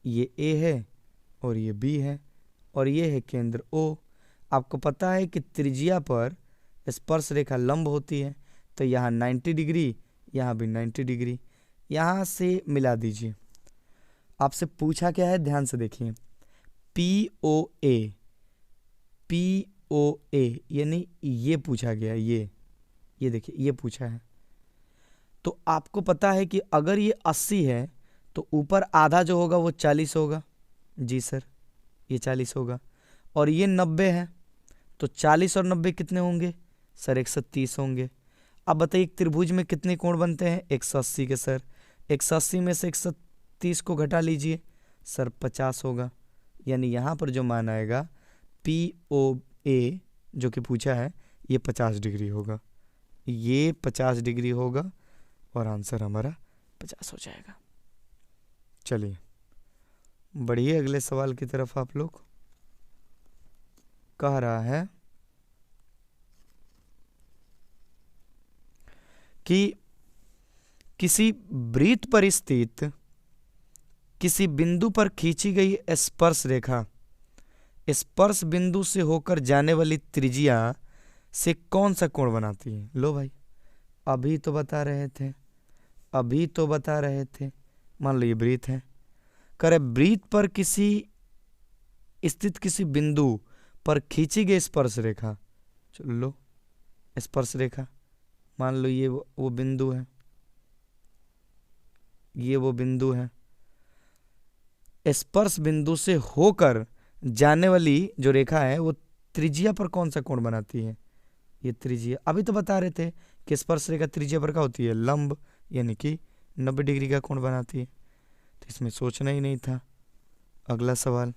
ये A है और ये B है और ये है केंद्र O। आपको पता है कि त्रिज्या पर स्पर्श रेखा लंब होती है, तो यहाँ 90 डिग्री, यहाँ भी 90 डिग्री, यहाँ से मिला दीजिए। आपसे पूछा क्या है, ध्यान से देखिए, POA यानी ये पूछा गया, ये देखिए ये पूछा है। तो आपको पता है कि अगर ये 80 है तो ऊपर आधा जो होगा वो 40 होगा। जी सर, ये 40 होगा। और ये 90 है, तो 40 और 90 कितने होंगे सर? 130 होंगे। अब बताइए एक त्रिभुज में कितने कोण बनते हैं? 180 के सर। 180 में से 130 को घटा लीजिए सर, 50 होगा। यानी यहाँ पर जो मान आएगा POA जो कि पूछा है, ये 50 डिग्री होगा, ये 50 डिग्री होगा और आंसर हमारा 50 हो जाएगा। चलिए बढ़िए अगले सवाल की तरफ। आप लोग कह रहा है कि किसी वृत्त पर स्थित किसी बिंदु पर खींची गई स्पर्श रेखा स्पर्श बिंदु से होकर जाने वाली त्रिज्या से कौन सा कोण बनाती है? लो भाई, अभी तो बता रहे थे, मान लो ये वृत्त है। करे वृत्त पर किसी स्थित किसी बिंदु पर खींची गई स्पर्श रेखा, चलो लो स्पर्श रेखा, मान लो ये वो बिंदु है, ये वो बिंदु है। स्पर्श बिंदु से होकर जाने वाली जो रेखा है वो त्रिज्या पर कौन सा कोण बनाती है? ये त्रिज्या, अभी तो बता रहे थे कि स्पर्श रेखा त्रिज्या पर क्या होती है? लंब, यानी कि 90 डिग्री का कोण बनाती है। तो इसमें सोचना ही नहीं था। अगला सवाल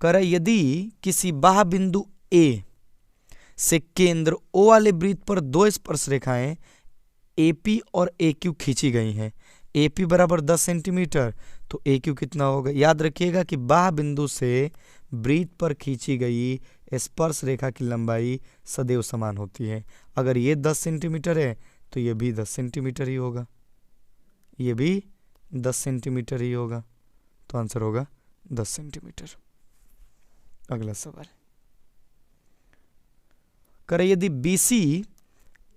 कर, यदि किसी बाह्य बिंदु A से केंद्र O वाले वृत्त पर दो स्पर्श रेखाएं AP और AQ खींची गई हैं। AP बराबर 10 सेंटीमीटर, तो AQ कितना होगा? याद रखिएगा कि बाह्य बिंदु से वृत्त पर खींची गई स्पर्श रेखा की लंबाई सदैव समान होती है। अगर ये 10 सेंटीमीटर है तो ये भी 10 सेंटीमीटर ही होगा, ये भी 10 सेंटीमीटर ही होगा, तो आंसर होगा 10 सेंटीमीटर। अगला सवाल करें, यदि BC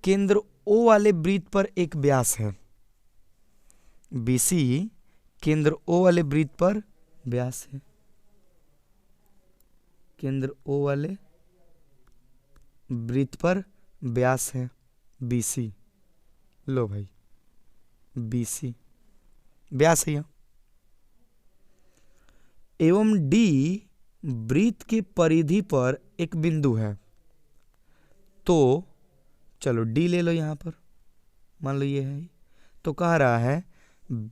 केंद्र O वाले वृत्त पर एक व्यास है, BC केंद्र O वाले वृत्त पर व्यास है, केंद्र O वाले वृत्त पर व्यास है BC। लो भाई BC व्यास है एवं D वृत्त के परिधि पर एक बिंदु है, तो चलो D ले लो यहां पर, मान लो ये है। तो कह रहा है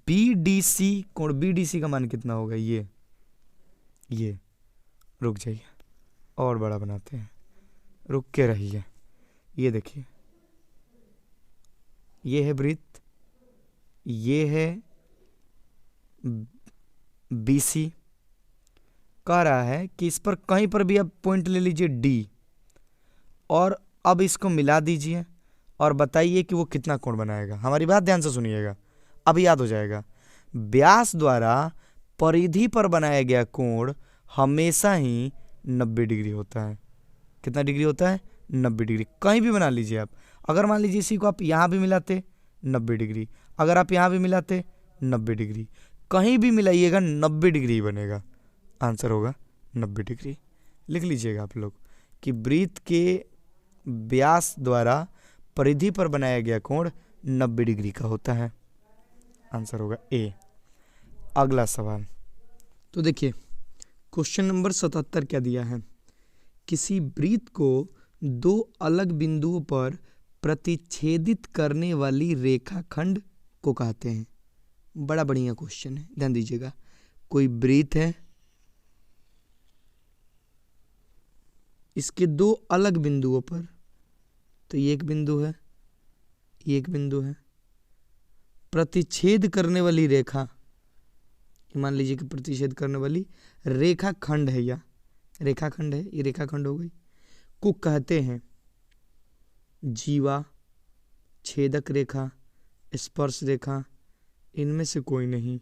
BDC कोण, BDC का मान कितना होगा? ये रुक जाइए, और बड़ा बनाते हैं, रुक के रहिए। ये देखिए, ये है वृत्त, ये है BC। कह रहा है कि इस पर कहीं पर भी आप पॉइंट ले लीजिए D, और अब इसको मिला दीजिए और बताइए कि वो कितना कोण बनाएगा। हमारी बात ध्यान से सुनिएगा, अब याद हो जाएगा। व्यास द्वारा परिधि पर बनाया गया कोण हमेशा ही 90 डिग्री होता है। कितना डिग्री होता है? 90 डिग्री। कहीं भी बना लीजिए आप। अगर मान लीजिए इसी को आप यहाँ भी मिलाते 90 डिग्री, अगर आप यहाँ भी मिलाते 90 डिग्री, कहीं भी मिलाइएगा 90 डिग्री ही बनेगा। आंसर होगा 90 डिग्री। लिख लीजिएगा आप लोग कि वृत्त के व्यास द्वारा परिधि पर बनाया गया कोण 90 डिग्री का होता है। आंसर होगा ए। अगला सवाल, तो देखिए क्वेश्चन नंबर 77 क्या दिया है। किसी वृत्त को दो अलग बिंदुओं पर प्रतिच्छेदित करने वाली रेखाखंड को कहते हैं। बड़ा बढ़िया क्वेश्चन है, ध्यान दीजिएगा। कोई वृत्त है, इसके दो अलग बिंदुओं पर, तो ये एक बिंदु है, ये एक बिंदु है, प्रतिच्छेद करने वाली रेखा, मान लीजिए कि प्रतिच्छेद करने वाली रेखाखंड है, या रेखाखंड है, ये रेखाखंड हो गई, को कहते हैं जीवा, छेदक रेखा, स्पर्श रेखा। इनमें से कोई नहीं।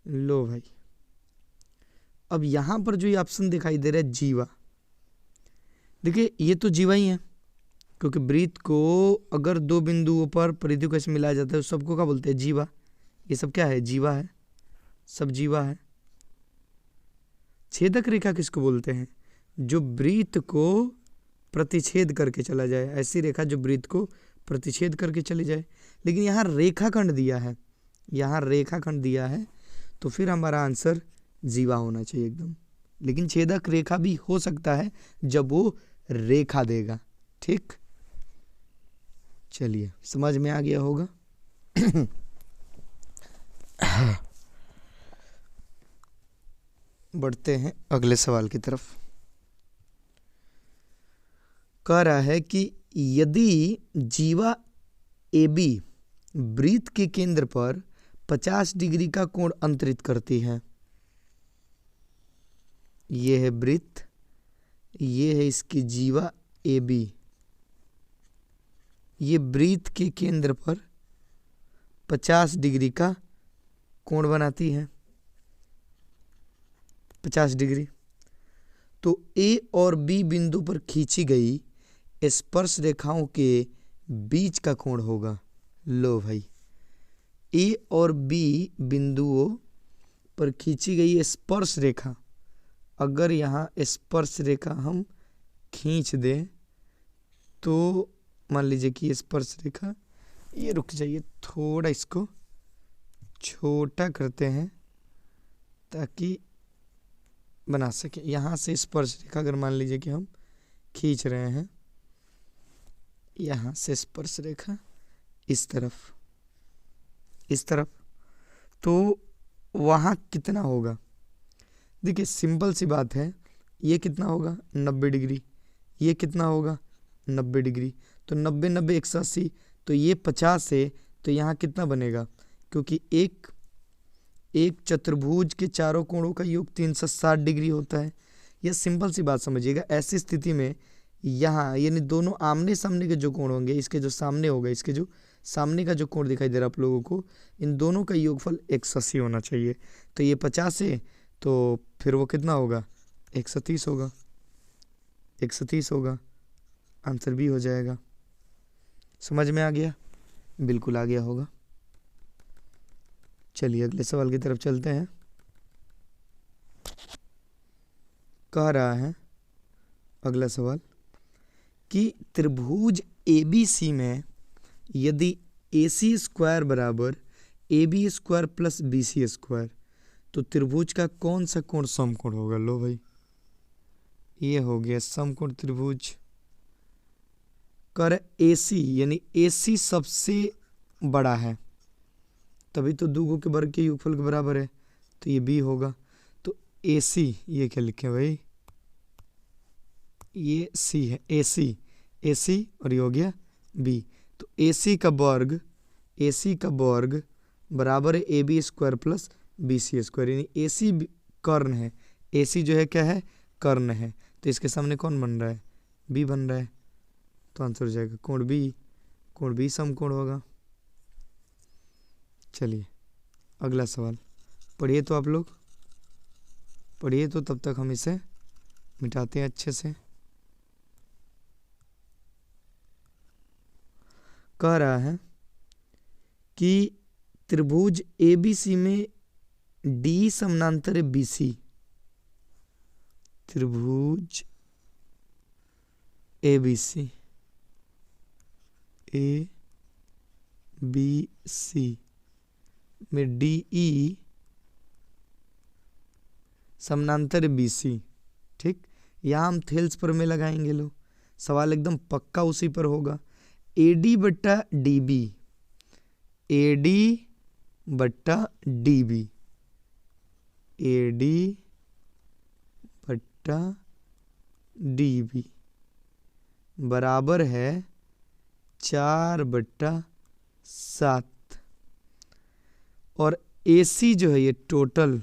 लो भाई, अब यहां पर जो ये ऑप्शन दिखाई दे रहा है जीवा, देखिए ये तो जीवा ही है, क्योंकि वृत्त को अगर दो बिंदुओं पर परिधि को ऐसे मिलाया जाता है तो सबको क्या बोलते हैं? जीवा। ये सब क्या है? जीवा है, सब जीवा है। छेदक रेखा किसको बोलते हैं? जो वृत्त को प्रतिच्छेद करके चला जाए, ऐसी रेखा जो वृत्त को प्रतिच्छेद करके चली जाए। लेकिन यहाँ रेखाखंड दिया है, यहाँ रेखाखंड दिया है, तो फिर हमारा आंसर जीवा होना चाहिए एकदम। लेकिन छेदक रेखा भी हो सकता है जब वो रेखा देगा। ठीक, चलिए समझ में आ गया होगा। बढ़ते हैं अगले सवाल की तरफ। कह रहा है कि यदि जीवा AB वृत्त के केंद्र पर 50 डिग्री का कोण अंतरित करती है, ये है वृत्त, ये है इसकी जीवा AB, ये वृत्त के केंद्र पर 50 डिग्री का कोण बनाती है, 50 डिग्री। तो A और B बिंदु पर खींची गई स्पर्श रेखाओं के बीच का कोण होगा। लो भाई, A और B बिंदुओं पर खींची गई स्पर्श रेखा, अगर यहाँ स्पर्श रेखा हम खींच दें तो मान लीजिए कि ये स्पर्श रेखा, ये रुक जाइए थोड़ा, इसको छोटा करते हैं ताकि बना सके। यहाँ से स्पर्श रेखा अगर मान लीजिए कि हम खींच रहे हैं, यहाँ से स्पर्श रेखा इस तरफ, इस तरफ, तो वहाँ कितना होगा? देखिए सिंपल सी बात है, ये कितना होगा? 90 डिग्री। ये कितना होगा? 90 डिग्री। तो 90 90 180, तो ये 50 है, तो यहाँ कितना बनेगा? क्योंकि एक चतुर्भुज के चारों कोणों का योग 360 डिग्री होता है। यह सिंपल सी बात समझिएगा। ऐसी स्थिति में यहाँ यानी दोनों आमने सामने के जो कोण होंगे, इसके जो सामने होगा, इसके जो सामने का जो कोण दिखाई दे रहा है आप लोगों को, इन दोनों का योगफल 180 होना चाहिए। तो ये 50 है, तो फिर वो कितना होगा? 130 होगा, 130 होगा। आंसर भी हो जाएगा। समझ में आ गया? बिल्कुल आ गया होगा। चलिए अगले सवाल की तरफ चलते हैं। कह रहा है अगला सवाल कि त्रिभुज ABC में यदि AC स्क्वायर बराबर AB square plus BC square, तो त्रिभुज का कौन सा कोण समकोण होगा? लो भाई, ये हो गया समकोण त्रिभुज। कर AC यानी AC सबसे बड़ा है, तभी तो दो के वर्ग के योगफल के बराबर है, तो ये B होगा। तो AC, ये क्या लिखे भाई, ये C है, AC और ये हो गया B। तो AC का वर्ग बराबर है AB square plus BC square, यानी AC कर्ण है, AC जो है क्या है, कर्ण है। तो इसके सामने कौन बन रहा है, B बन रहा है। तो आंसर हो जाएगा कोण B समकोण होगा। चलिए अगला सवाल पढ़िए, तो आप लोग पढ़िए, तो तब तक हम इसे मिटाते हैं अच्छे से। कह रहा है कि त्रिभुज ABC में D समानांतर है BC। त्रिभुज ABC में DE समानांतर BC। ठीक, यहाँ हम थेल्स पर में लगाएंगे, लो सवाल एकदम पक्का उसी पर होगा। AD बट्टा DB, AD बट्टा DB, AD बट्टा DB बराबर है 4/7। और AC जो है ये टोटल,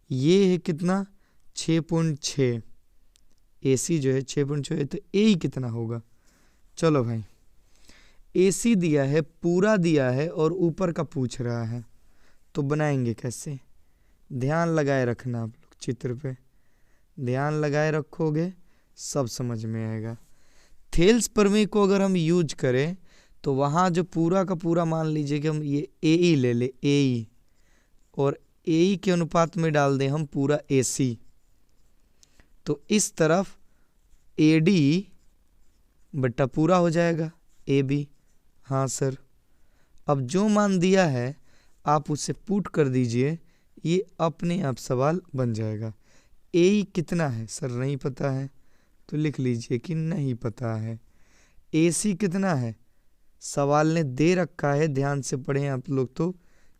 ये है कितना, 6.6। AC जो है 6.6 है, तो AE कितना होगा। चलो भाई, AC दिया है, पूरा दिया है और ऊपर का पूछ रहा है, तो बनाएंगे कैसे। ध्यान लगाए रखना, आप लोग चित्र पे ध्यान लगाए रखोगे सब समझ में आएगा। थेल्स प्रमेय को अगर हम यूज करें तो वहाँ जो पूरा का पूरा, मान लीजिए कि हम ये AE ले ले, AE, और AE के अनुपात में डाल दें हम पूरा AC, तो इस तरफ AD बट्टा पूरा हो जाएगा AB। हाँ सर, अब जो मान दिया है आप उसे पुट कर दीजिए, ये अपने आप सवाल बन जाएगा। AE कितना है सर, नहीं पता है, तो लिख लीजिए कि नहीं पता है। AC कितना है, सवाल ने दे रखा है, ध्यान से पढ़ें आप लोग, तो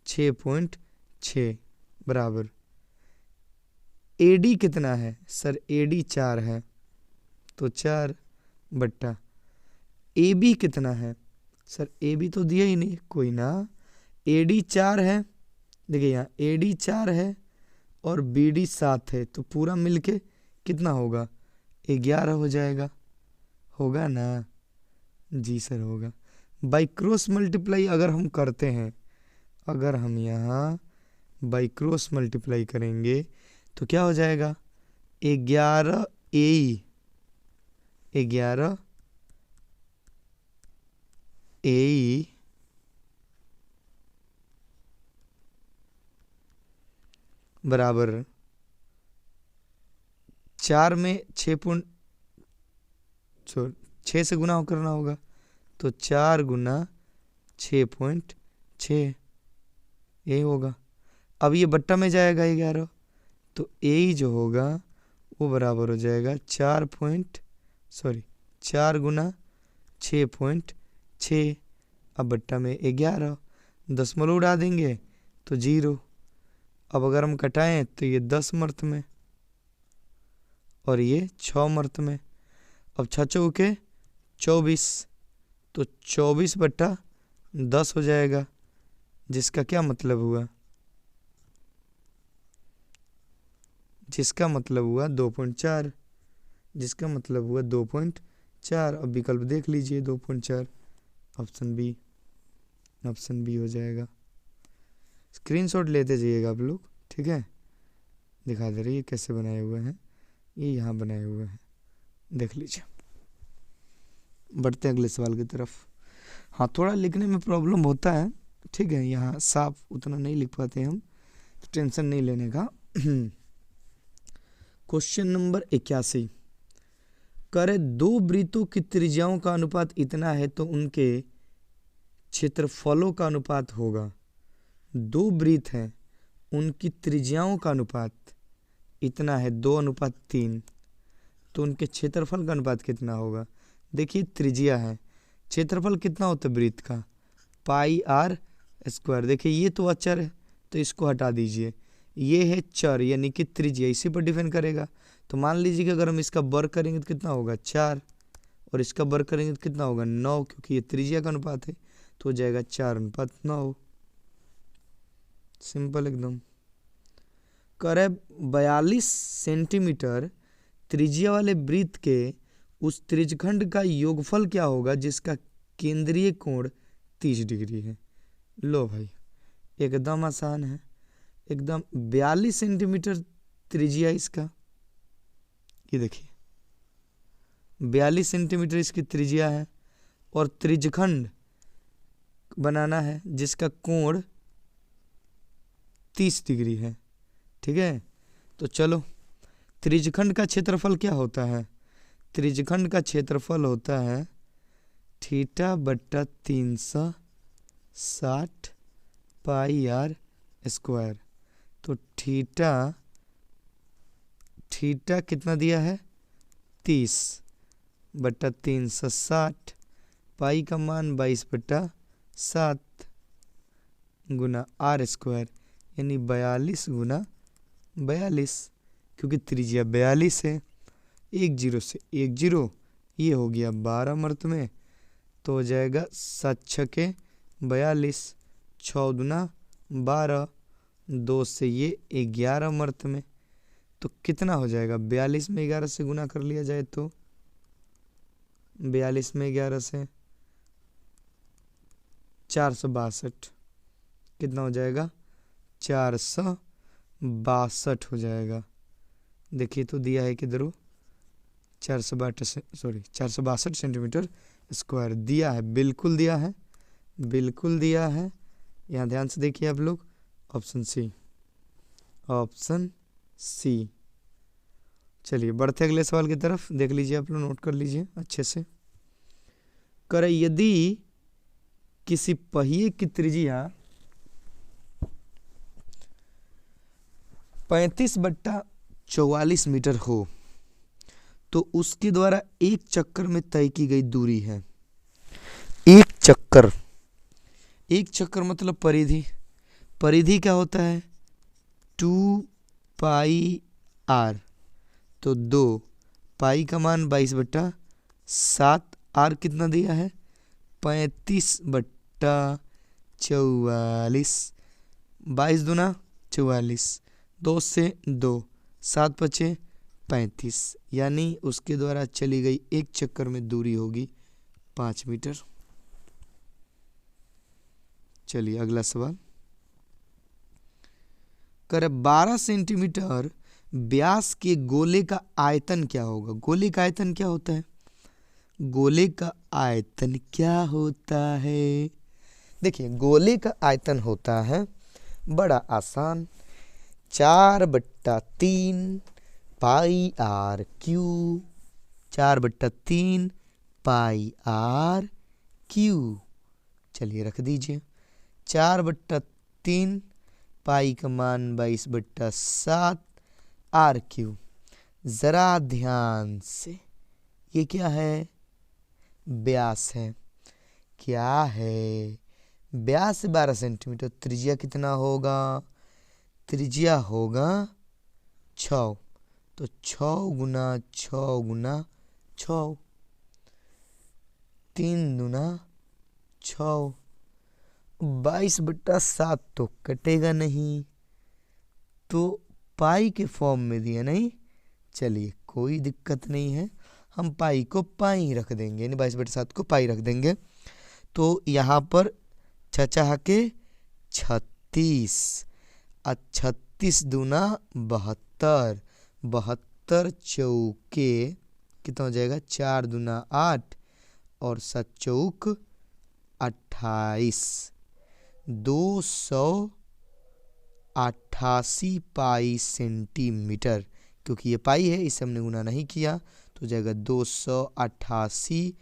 6.6 बराबर। AD कितना है सर, AD 4 है, तो 4 बट्टा। AB कितना है सर, AB तो दिया ही नहीं, कोई ना, AD 4 है, देखिए यहाँ AD 4 है और BD 7 है, तो पूरा मिलके कितना होगा, 11 हो जाएगा, होगा ना। जी सर होगा। बाई क्रॉस मल्टीप्लाई अगर हम करते हैं, अगर हम यहाँ बाई क्रॉस मल्टीप्लाई करेंगे तो क्या हो जाएगा, 11 AE, 11 AE बराबर 4 में 6 से गुना करना होगा, तो 4 गुना 6.6 यही होगा। अब ये बट्टा में जाएगा 11, तो AE जो होगा वो बराबर हो जाएगा 4 गुना 6.6। अब बट्टा में 11, दशमलव उड़ा देंगे तो 0। अब अगर हम कटाएं तो ये 10 मर्त में और ये 6 मर्त में। अब 6 चौके 24, तो 24/10 हो जाएगा, जिसका क्या मतलब हुआ, जिसका मतलब हुआ 2.4, जिसका मतलब हुआ 2.4। अब विकल्प देख लीजिए 2.4, ऑप्शन बी हो जाएगा। स्क्रीनशॉट लेते जाइएगा आप लोग, ठीक है, दिखा दे रही है कैसे बनाए हुए हैं, ये यहाँ बनाए हुए हैं, देख लीजिए। बढ़ते हैं अगले सवाल की तरफ। हाँ, थोड़ा लिखने में प्रॉब्लम होता है, ठीक है, यहाँ साफ उतना नहीं लिख पाते हम, तो टेंशन नहीं लेने का। क्वेश्चन नंबर 81, करे दो वृत्तों की त्रिज्याओं का अनुपात इतना है तो उनके क्षेत्रफलों का अनुपात होगा। दो वृत्त हैं, उनकी त्रिज्याओं का अनुपात इतना है 2:3, तो उनके क्षेत्रफल का अनुपात कितना होगा। देखिए त्रिज्या है, क्षेत्रफल कितना होता है वृत्त का, पाई r²। देखिए ये तो अचर है तो इसको हटा दीजिए, ये है चर यानी कि त्रिज्या, इसी पर डिपेंड करेगा। तो मान लीजिए कि अगर हम इसका वर्ग करेंगे तो कितना होगा 4, और इसका वर्ग करेंगे तो कितना होगा 9, क्योंकि ये त्रिज्या का अनुपात है, तो हो जाएगा 4:9। सिंपल एकदम। करे 42 सेंटीमीटर त्रिज्या वाले वृत्त के उस त्रिज्यखंड का योगफल क्या होगा जिसका केंद्रीय कोण 30 डिग्री है। लो भाई एकदम आसान है, एकदम 42 सेंटीमीटर त्रिज्या इसका, ये देखिए 42 सेंटीमीटर इसकी त्रिज्या है, और त्रिज्यखंड बनाना है जिसका कोण 30 डिग्री है। ठीक है, तो चलो त्रिज्यखंड का क्षेत्रफल क्या होता है? त्रिज्यखंड का क्षेत्रफल होता है θ/360 पाई r स्क्वायर। तो थीटा कितना दिया है 30/360, पाई का मान 22/7 गुना r स्क्वायर, यानी 42 गुना 42, क्योंकि त्रिज्या 42 है। 1 0 से 1 0, ये हो गया 12 मर्त में, तो हो जाएगा 7 छके 42, 6 दूना 12, 2 से ये 11 मर्त में, तो कितना हो जाएगा 42 में 11 से गुना कर लिया जाए तो 42 में 11 से 462, कितना हो जाएगा 462 हो जाएगा। देखिए तो दिया है किधर 462 सेंटीमीटर स्क्वायर दिया है, बिल्कुल दिया है, बिल्कुल दिया है। यहाँ ध्यान से देखिए आप लोग, ऑप्शन सी। चलिए बढ़ते अगले सवाल की तरफ, देख लीजिए आप लोग, नोट कर लीजिए अच्छे से। करे यदि किसी पहिए की त्रिज्या 35/44 मीटर हो तो उसके द्वारा एक चक्कर में तय की गई दूरी है। एक चक्कर मतलब परिधि क्या होता है 2 पाई r, तो 2 पाई का मान 22/7, r कितना दिया है 35/44, 22 दूना 44, 2 से 2, 7 बचे 35, यानी उसके द्वारा चली गई एक चक्कर में दूरी होगी 5 मीटर। चलिए अगला सवाल। कर 12 सेंटीमीटर व्यास के गोले का आयतन क्या होगा? गोले का आयतन क्या होता है? गोले का आयतन क्या होता है? देखिए गोले का आयतन होता है, बड़ा आसान, 4/3 पाई r क्यू, 4/3 पाई r क्यू। चलिए रख दीजिए, 4/3 पाई का मान 22/7 r क्यू। जरा ध्यान से, ये क्या है? व्यास है। क्या है? व्यास 12 सेंटीमीटर, त्रिज्या कितना होगा? त्रिज्या होगा 6, तो 6 गुना 6 गुना 6, 3 दूना 6, 22/7 तो कटेगा नहीं, तो पाई के फॉर्म में दिया नहीं। चलिए कोई दिक्कत नहीं है, हम पाई को पाई रख देंगे, यानी 22/7 को पाई रख देंगे। तो यहाँ पर छचा के 36, 36 दूना 72, 72 चौके कितना हो जाएगा 4 दूना 8, और 7 चौक 28, 288 पाई सेंटीमीटर, क्योंकि ये पाई है इसे हमने गुना नहीं किया, तो हो जाएगा 288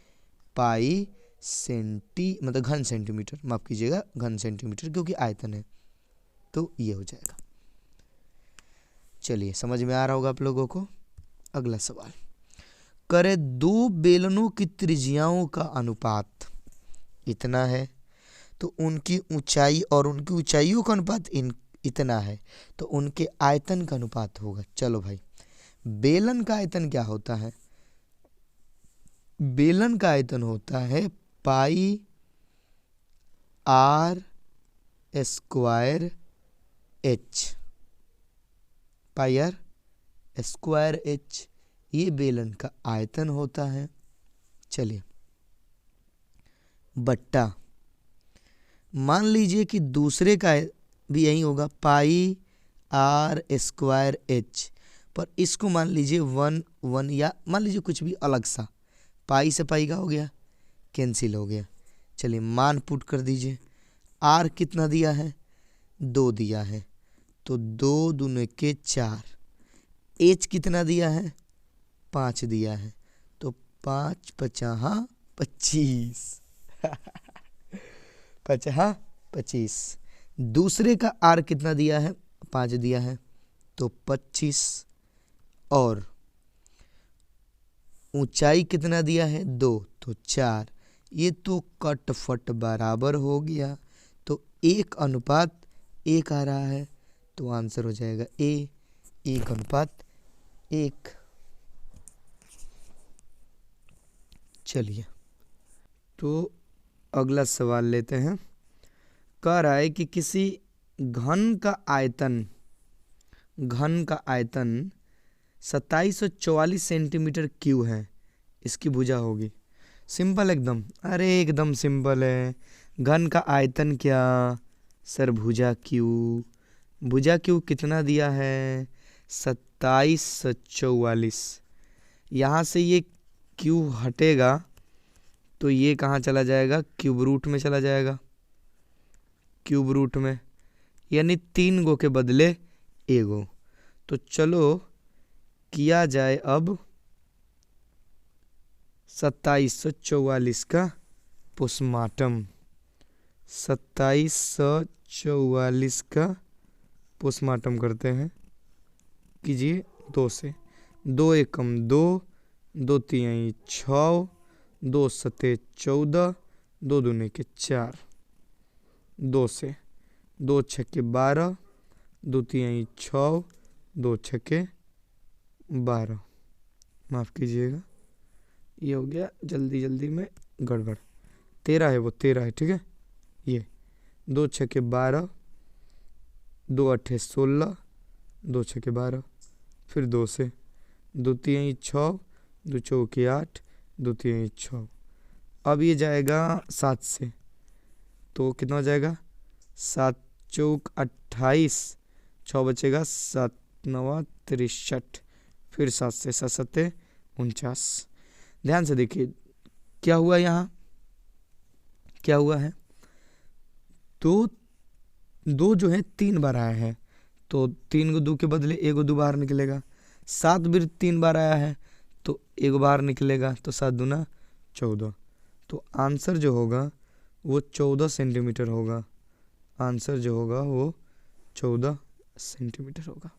पाई मतलब घन सेंटीमीटर, माफ कीजिएगा घन सेंटीमीटर, क्योंकि आयतन है, तो ये हो जाएगा। चलिए समझ में आ रहा होगा आप लोगों को। अगला सवाल। करे 2 बेलनों की त्रिज्याओं का अनुपात इतना है, तो उनकी ऊंचाई और उनकी ऊंचाइयों का अनुपात इतना है तो उनके आयतन का अनुपात होगा। चलो भाई, बेलन का आयतन क्या होता है? बेलन का आयतन होता है pi R square H, pi R square H, ये बेलन का आयतन होता है। चलिए, बट्टा, मान लीजिए कि दूसरे का भी यही होगा पाई आर स्क्वायर एच, पर इसको मान लीजिए 1 1 या मान लीजिए कुछ भी अलग सा, पाई से पाई का हो गया, कैंसिल हो गया। चलिए मान पुट कर दीजिए। आर कितना दिया है? 2 दिया है, तो 2 दूने के 4। एच कितना दिया है? 5 दिया है, तो 5 पचाहा 25 पचाहा 25। दूसरे का आर कितना दिया है? 5 दिया है, तो 25। और ऊंचाई कितना दिया है? 2, तो 4। ये तो कटफट बराबर हो गया, तो 1:1 आ रहा है, तो आंसर हो जाएगा ए, 1:1। चलिए, तो अगला सवाल लेते हैं। कह रहा है कि किसी घन का आयतन 2744 सेंटीमीटर क्यूब है, इसकी भुजा होगी। सिंपल एकदम, अरे एकदम सिंपल है। घन का आयतन क्या सर? भुजा क्यू। भुजा क्यू कितना दिया है? 2744। यहाँ से ये क्यू हटेगा तो ये कहाँ चला जाएगा? क्यूब रूट में चला जाएगा, क्यूब रूट में, यानी 3 गो के बदले 1 गो। तो चलो किया जाए अब 2744 का पोस्टमार्टम। 2744 का पोस्टमार्टम करते हैं। कीजिए 2 से, 2 एकम 2, 2 तिहाई 6, 2 सते 14, 2 दूने के 4, 2 से 2 छक्के 12, 2 तिहाई 6, 2 छक्के 12, माफ़ कीजिएगा ये हो गया जल्दी जल्दी में गड़बड़। 13 है, वो 13 है, ठीक है। ये 2 छक्के 12, 2 अट्ठे 16, 2 छक्के 12, फिर 2 से 2 तिहाई 6, 2 चौके 8, 2 तिहाई 6। अब ये जाएगा 7 से, तो कितना हो जाएगा? 7 चौक 28, 6 बचेगा, 7 9 63, फिर 7 से 7 सत्ते 49। ध्यान से देखिए क्या हुआ, यहाँ क्या हुआ है? तो 2 जो है 3 बार आया है, तो 3 को 2 के बदले 1 गो 2 बाहर निकलेगा। 7 भी 3 बार आया है, तो 1 बाहर निकलेगा, तो 7 दूना 14। तो आंसर जो होगा वो 14 सेंटीमीटर होगा। आंसर जो होगा वो 14 सेंटीमीटर होगा।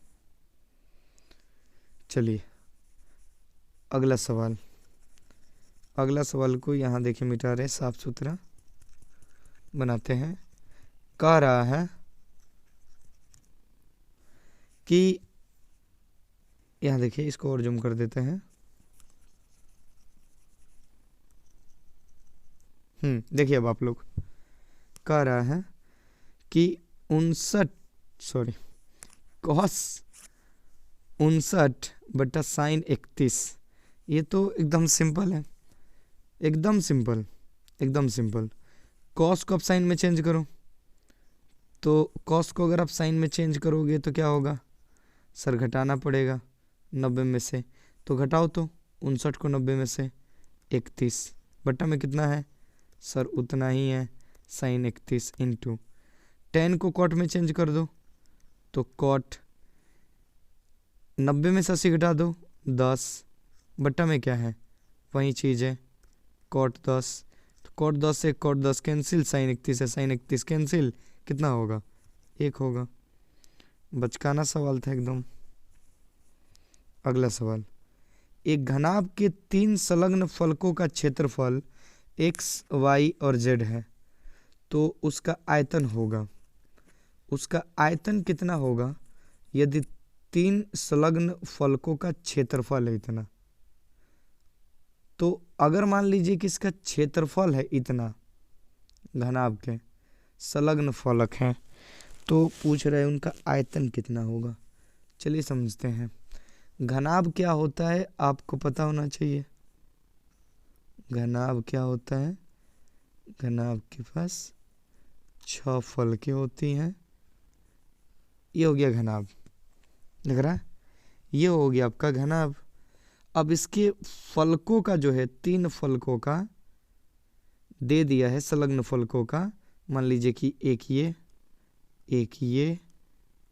चलिए अगला सवाल। अगला सवाल को यहाँ देखिए मिटा रहे, साफ सुथरा बनाते हैं। कह रहा है कि यहाँ देखिए, इसको और जूम कर देते हैं। देखिए अब आप लोग, कह रहा है कि 59 बटा साइन 31। ये तो एकदम सिंपल है, एकदम सिंपल, एकदम सिंपल। कॉस को आप साइन में चेंज करो, तो कॉस को अगर आप साइन में चेंज करोगे तो क्या होगा सर? घटाना पड़ेगा 90 में से, तो घटाओ तो 59 को 90 में से 31 बटा में कितना है सर? उतना ही है, साइन 31 इंटू 10 को कॉट में चेंज कर दो, तो कॉट 90 में से 80 घटा दो 10 बटा में क्या है? वही चीज़ है, कॉट 10। तो कॉट 10 से कॉट 10 कैंसिल, साइन 31 है साइन 31 कैंसिल, कितना होगा? 1 होगा। बचकाना सवाल था एकदम। अगला सवाल। एक घनाभ के 3 संलग्न फलकों का क्षेत्रफल x, y और z है, तो उसका आयतन होगा। उसका आयतन कितना होगा यदि 3 संलग्न फलकों का क्षेत्रफल है इतना। तो अगर मान लीजिए कि इसका क्षेत्रफल है इतना, घनाभ के संलग्न फलक हैं, तो पूछ रहे हैं उनका आयतन कितना होगा। चलिए समझते हैं। घनाभ क्या होता है आपको पता होना चाहिए। घनाभ क्या होता है? घनाभ के पास 6 फलकें होती हैं। ये हो गया घनाभ, लग रहा है? ये हो गया आपका घनाभ। अब इसके फलकों का जो है 3 फलकों का दे दिया है, संलग्न फलकों का। मान लीजिए कि एक ये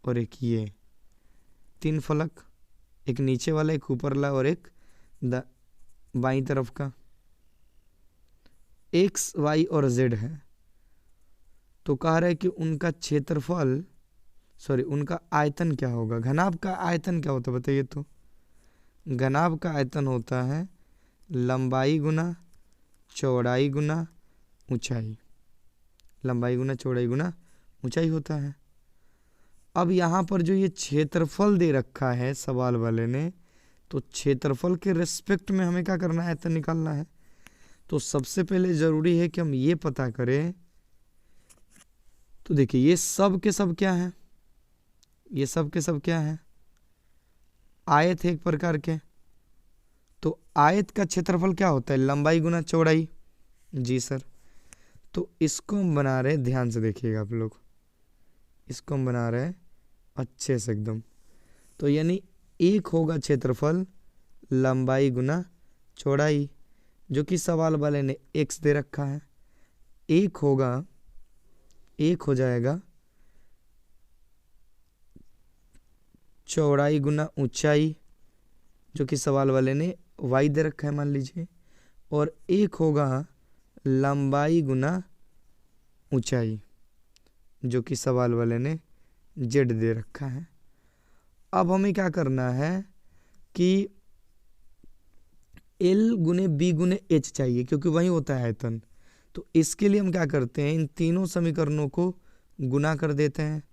और एक ये 3 फलक, एक नीचे वाला, एक ऊपर वाला और एक बाईं तरफ का। एक्स वाई और जेड है। तो कह रहा है कि उनका क्षेत्रफल, सॉरी उनका आयतन क्या होगा। घनाभ का आयतन क्या होता है बताइए तो। घनाभ का आयतन होता है लंबाई गुना चौड़ाई गुना ऊंचाई। लंबाई गुना चौड़ाई गुना ऊंचाई होता है। अब यहाँ पर जो ये क्षेत्रफल दे रखा है सवाल वाले ने, तो क्षेत्रफल के रिस्पेक्ट में हमें क्या करना है, आयतन निकालना है। तो सबसे पहले जरूरी है कि हम ये पता करें। तो देखिए ये सब के सब क्या है, ये सब के सब क्या है, आयत है एक प्रकार के। तो आयत का क्षेत्रफल क्या होता है, लंबाई गुना चौड़ाई। जी सर। तो इसको हम बना रहे हैं, ध्यान से देखिएगा आप लोग, इसको हम बना रहे हैं अच्छे से एकदम। तो यानी एक होगा क्षेत्रफल लंबाई गुना चौड़ाई, जो कि सवाल वाले ने x दे रखा है। एक होगा, एक हो जाएगा चौड़ाई गुना ऊंचाई, जो कि सवाल वाले ने y दे रखा है मान लीजिए। और एक होगा लंबाई गुना ऊंचाई, जो कि सवाल वाले ने z दे रखा है। अब हमें क्या करना है कि L गुने B गुने H चाहिए, क्योंकि वही होता है आयतन। तो इसके लिए हम क्या करते हैं, इन तीनों समीकरणों को गुना कर देते हैं।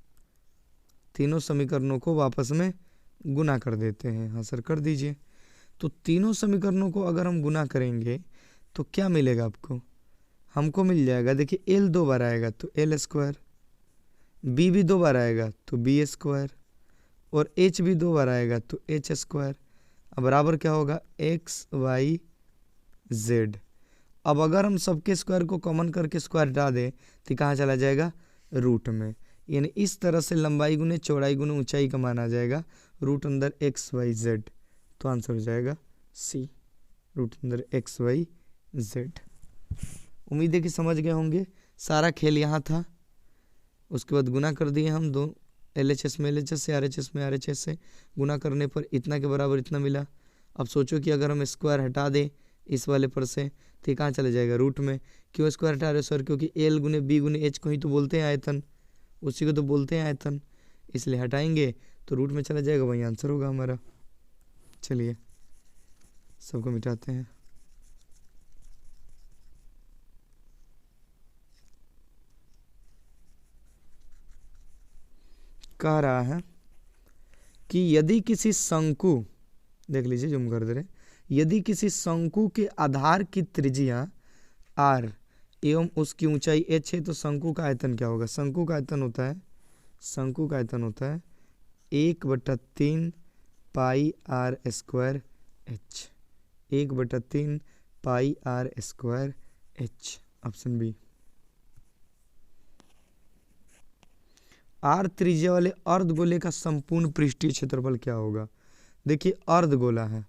तीनों समीकरणों को वापस में गुना कर देते हैं। हाँ सर कर दीजिए। तो तीनों समीकरणों को अगर हम गुना करेंगे तो क्या मिलेगा आपको, हमको मिल जाएगा, देखिए L 2 बार आएगा तो L स्क्वायर, B भी 2 बार आएगा तो B स्क्वायर, और H भी 2 बार आएगा तो H स्क्वायर। अब बराबर क्या होगा, एक्स वाई जेड। अब अगर हम सबके स्क्वायर को कॉमन करके स्क्वायर हटा दें तो कहाँ चला जाएगा, रूट में। यानी इस तरह से लंबाई गुने चौड़ाई गुने ऊंचाई का मान आ जाएगा रूट अंदर एक्स वाई जेड। तो आंसर हो जाएगा सी, रूट अंदर एक्स वाई जेड। उम्मीद है कि समझ गए होंगे। सारा खेल यहाँ था। उसके बाद गुना कर दिए हम दो, LHS में LHS से, RHS में RHS से। गुना करने पर इतना के बराबर इतना मिला। अब सोचो कि अगर हम स्क्वायर हटा दें इस वाले पर से तो ये कहाँ चला जाएगा, रूट में। क्यों स्क्वायर हटा रहे हो सर, क्योंकि L गुने B गुने H को ही तो बोलते हैं आयतन, उसी को तो बोलते हैं आयतन, इसलिए हटाएंगे तो रूट में चला जाएगा, वही आंसर होगा हमारा। चलिए सबको मिटाते हैं। कह रहा है कि यदि किसी शंकु, देख लीजिए जूम कर दे रहे, यदि किसी शंकु के आधार की त्रिज्या r एवं उसकी ऊंचाई h है तो शंकु का आयतन क्या होगा। शंकु का आयतन होता है, शंकु का आयतन होता है 1/3 pi r square h। 1/3 pi r square h, option B. r त्रिज्या वाले अर्धगोले का संपूर्ण पृष्ठीय क्षेत्रफल क्या होगा। देखिए अर्धगोला है,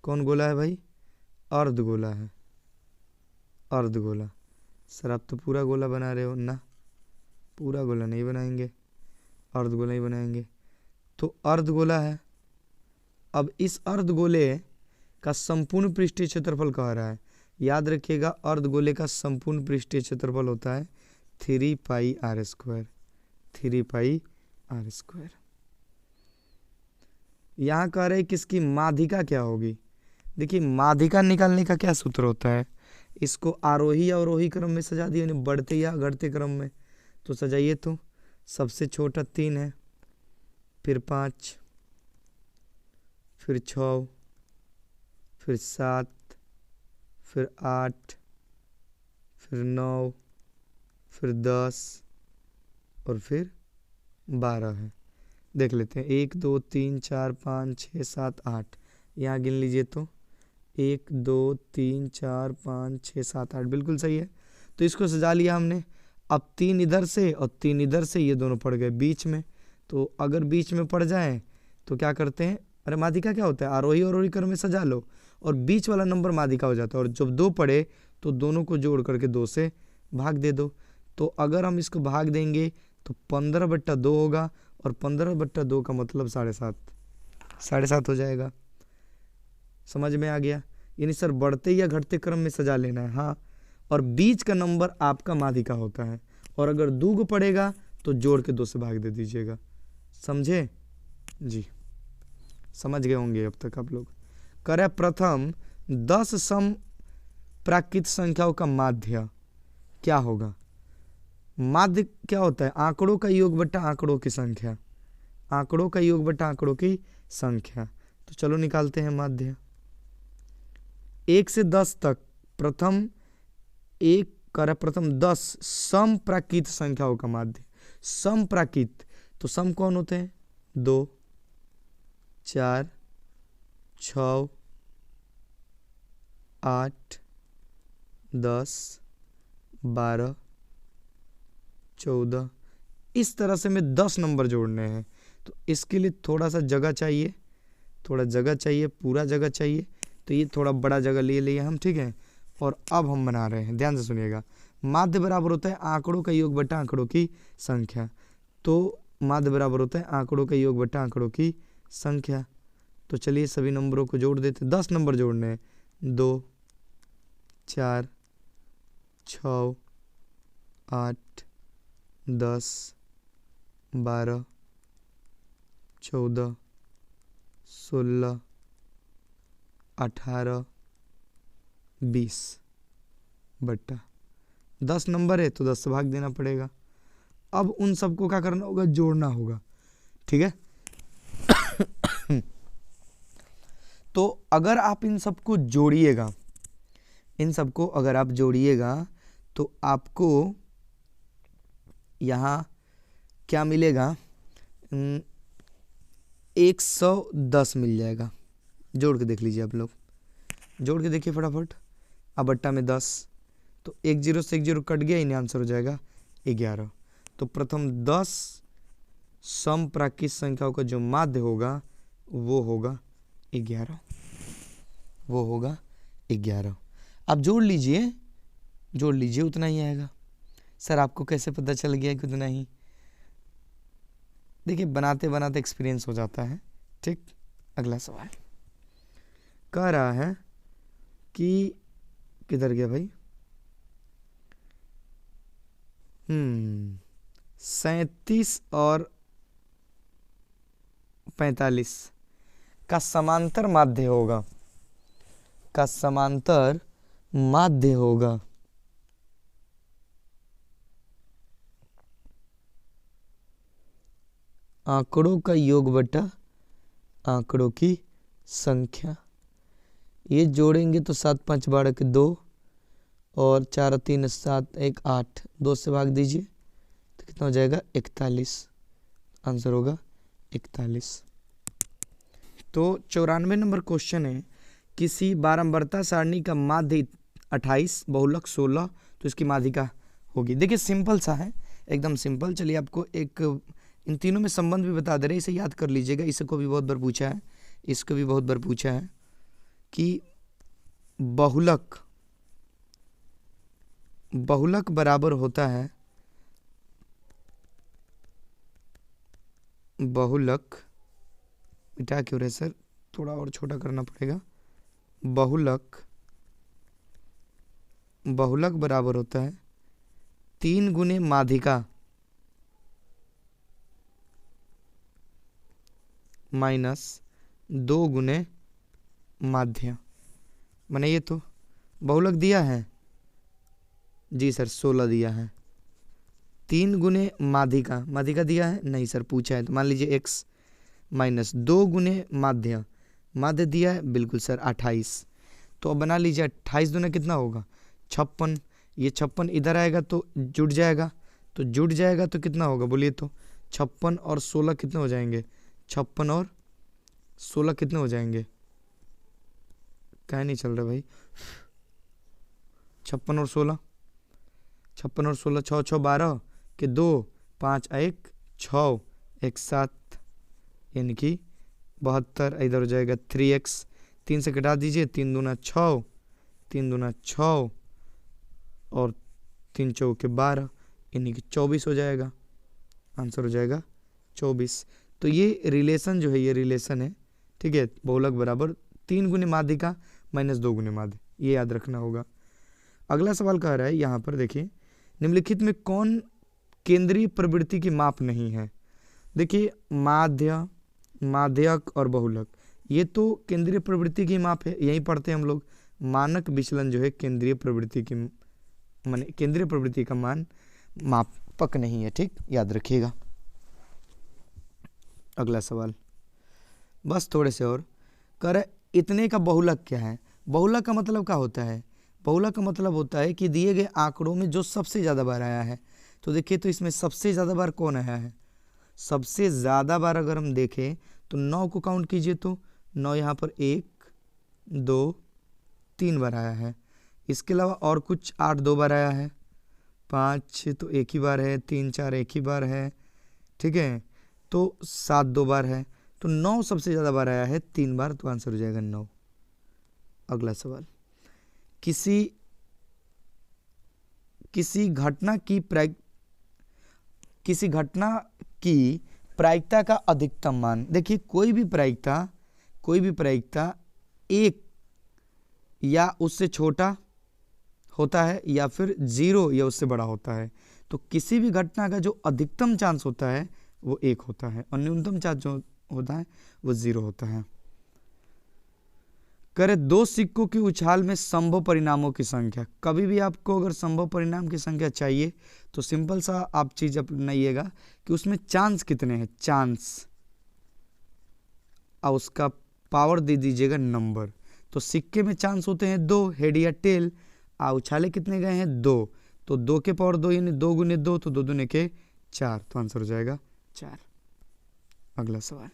कौन गोला है भाई, अर्धगोला है, अर्धगोला। सर आप तो पूरा गोला बना रहे हो ना, पूरा गोला नहीं बनाएंगे, अर्धगोला ही बनाएंगे। तो अर्धगोला है। अब इस अर्धगोले का संपूर्ण पृष्ठीय क्षेत्रफल कह रहा है। याद रखिएगा अर्धगोले का संपूर्ण पृष्ठीय क्षेत्रफल होता है 3 पाई r स्क्वायर, 3 पाई r स्क्वायर। यहाँ कह रहे हैं कि इसकी माध्यिका क्या होगी। देखिए माध्यिका निकालने का क्या सूत्र होता है, इसको आरोही या अवरोही क्रम में सजा दिए, बढ़ते या घटते क्रम में। तो सजाइए तो सबसे छोटा 3 है, फिर 5, फिर 6, फिर 7, फिर 8, फिर 9, फिर 10 और फिर 12 है। देख लेते हैं, 1 2 3 4 5 6 7 8, यहाँ गिन लीजिए तो 1 2 3 4 5 6 7 8, बिल्कुल सही है। तो इसको सजा लिया हमने। अब 3 इधर से और 3 इधर से, ये दोनों पड़ गए बीच में। तो अगर बीच में पड़ जाए तो क्या करते हैं, अरे माध्यिका क्या होता है, आरोही अवरोही क्रम में सजा लो और बीच वाला नंबर माध्यिका हो जाता है, और जब 2 पड़े तो दोनों को जोड़ करके 2 से भाग दे दो। तो अगर हम इसको भाग देंगे तो 15/2 होगा, और 15/2 का मतलब 7.5, 7.5 हो जाएगा। समझ में आ गया? यानी सर बढ़ते या घटते क्रम में सजा लेना है, हाँ। और बीच का नंबर आपका माध्यिका होता है, और अगर 2 पड़ेगा तो जोड़ के 2 से भाग दे दीजिएगा। समझे जी? समझ गए होंगे अब तक आप लोग। करें प्रथम 10 सम प्राकृत संख्याओं का माध्य क्या होगा? माध्य क्या होता है? आंकड़ों का योग बटा आंकड़ों की संख्या, आंकड़ों का योग बटा आंकड़ों की संख्या। तो चलो निकालते हैं माध्य। 1 से 10 तक प्रथम 10 सम प्राकृत संख्याओं का माध्य। सम प्राकृत, तो सम कौन होते हैं? 2, 4, 6, 8, 10, 12, 14, इस तरह से हमें 10 नंबर जोड़ने हैं। तो इसके लिए थोड़ा सा जगह चाहिए, थोड़ा जगह चाहिए, पूरा जगह चाहिए। तो ये थोड़ा बड़ा जगह ले लिए हम, ठीक है। और अब हम बना रहे हैं, ध्यान से सुनिएगा। माध्य बराबर होता है आंकड़ों का योग बटा आंकड़ों की संख्या। तो माध्य बराबर होता है आंकड़ों का योग बटा आंकड़ों की संख्या। तो चलिए सभी नंबरों को जोड़ देते हैं। 10 नंबर जोड़ने हैं, 2, 4, 6, 8, 10, 12, 14, 16, 18, 20 बट्टा 10 नंबर है तो 10 से भाग देना पड़ेगा। अब उन सबको क्या करना होगा? जोड़ना होगा, ठीक है। तो अगर आप इन सबको जोड़िएगा, इन सबको अगर आप जोड़िएगा तो आपको यहाँ क्या मिलेगा? 110 मिल जाएगा। जोड़ के देख लीजिए आप लोग, जोड़ के देखिए फटाफट। अब बट्टा में 10, तो 1 0 से 1 0 कट गया, इन्हें आंसर हो जाएगा 11। तो प्रथम 10 सम प्राकृत संख्याओं का जो माध्य होगा वो होगा 11, वो होगा 11। आप जोड़ लीजिए, जोड़ लीजिए, उतना ही आएगा। सर आपको कैसे पता चल गया कि उतना ही? देखिए बनाते बनाते एक्सपीरियंस हो जाता है, ठीक। अगला सवाल कह रहा है कि किधर गया भाई? 37 और 45 का समांतर माध्य होगा, का समांतर माध्य होगा। आंकड़ों का योग बटा आंकड़ों की संख्या। ये जोड़ेंगे तो 7 5 12 के 2 और 4 3 7 1 8, 2 से भाग दीजिए तो कितना हो जाएगा? 41। आंसर होगा 41। तो 94 नंबर क्वेश्चन है, किसी बारंबारता सारणी का माध्य 28, बहुलक 16, तो इसकी माध्यिका होगी। देखिए सिंपल सा है, एकदम सिंपल। चलिए आपको एक इन तीनों में संबंध भी बता दे रहे, इसे याद कर लीजिएगा। इसको भी बहुत बार पूछा है, इसको भी बहुत बार पूछा है कि बहुलक, बहुलक बराबर होता है, बहुलक मिटा क्यों रहे सर, थोड़ा और छोटा करना पड़ेगा। बहुलक, बहुलक बराबर होता है 3 गुने माध्यिका माइनस 2 गुने माध्य। मैंने ये तो बहुलक दिया है जी सर, 16 दिया है। 3 गुने माध्यिका, माध्यिका दिया है नहीं सर पूछा है, तो मान लीजिए x माइनस 2 गुने माध्य, माध्य दिया है बिल्कुल सर 28। तो अब बना लीजिए 28 दूना कितना होगा 56, ये 56 इधर आएगा तो जुड़ जाएगा, तो जुड़ जाएगा तो कितना होगा बोलिए, तो 56 और 16 कितने हो जाएंगे, 56 और 16 कितने हो जाएंगे, क्या नहीं चल रहा भाई, 56 और 16, 56 और 16 6 6 12 के 2 5 1 6 1 7 यानी कि 72, इधर हो जाएगा 3x, 3 से घटा दीजिए, 3 दूना 6, 3 दूना 6 और 3 चौके 12 यानी कि 24 हो जाएगा, आंसर हो जाएगा 24। तो ये रिलेशन जो है, ये रिलेशन है, ठीक है, बहुलक बराबर 3 गुने माध्यिका माइनस 2 गुने माध्य, ये याद रखना होगा। अगला सवाल कह रहा है यहाँ पर देखिए, निम्नलिखित में कौन केंद्रीय प्रवृत्ति की माप नहीं है। देखिए माध्य, माध्यक और बहुलक ये तो केंद्रीय प्रवृत्ति की माप है, यही पढ़ते हैं हम लोग। मानक विचलन जो है केंद्रीय प्रवृत्ति की माने केंद्रीय प्रवृत्ति का मान मापक नहीं है, ठीक, याद रखिएगा। अगला सवाल बस थोड़े से और कर, इतने का बहुलक क्या है। बहुलक का मतलब क्या होता है, बहुलक का मतलब होता है कि दिए गए आंकड़ों में जो सबसे ज़्यादा बार आया है। तो देखिए तो इसमें सबसे ज़्यादा बार कौन आया है, सबसे ज़्यादा बार अगर हम देखें तो 9 को काउंट कीजिए, तो 9 यहाँ पर 1 2 3 बार आया है। इसके अलावा और कुछ 8 2 बार आया है, 5 तो एक ही बार है, 3 4 एक ही बार है, ठीक है, तो 7 2 बार है, तो 9 सबसे ज़्यादा बार आया है 3 बार, तो आंसर हो जाएगा 9। अगला सवाल, किसी घटना की प्रायिकता का अधिकतम मान। देखिए कोई भी प्रायिकता एक या उससे छोटा होता है या फिर 0 या उससे बड़ा होता है। तो किसी भी घटना का जो अधिकतम चांस होता है वो 1 होता है और न्यूनतम चांस जो होता है वो 0 होता है। करे 2 सिक्कों की उछाल में संभव परिणामों की संख्या। कभी भी आपको अगर संभव परिणाम की संख्या चाहिए तो सिंपल सा आप चीज अपनाइएगा कि उसमें चांस कितने हैं, चांस और उसका पावर दे दीजिएगा नंबर। तो सिक्के में चांस होते हैं 2, हेड या टेल, और उछाले कितने गए हैं 2, तो 2 के पावर 2 यानी 2 गुने 2, तो 2 दूने के 4, तो आंसर हो जाएगा 4। अगला सवाल,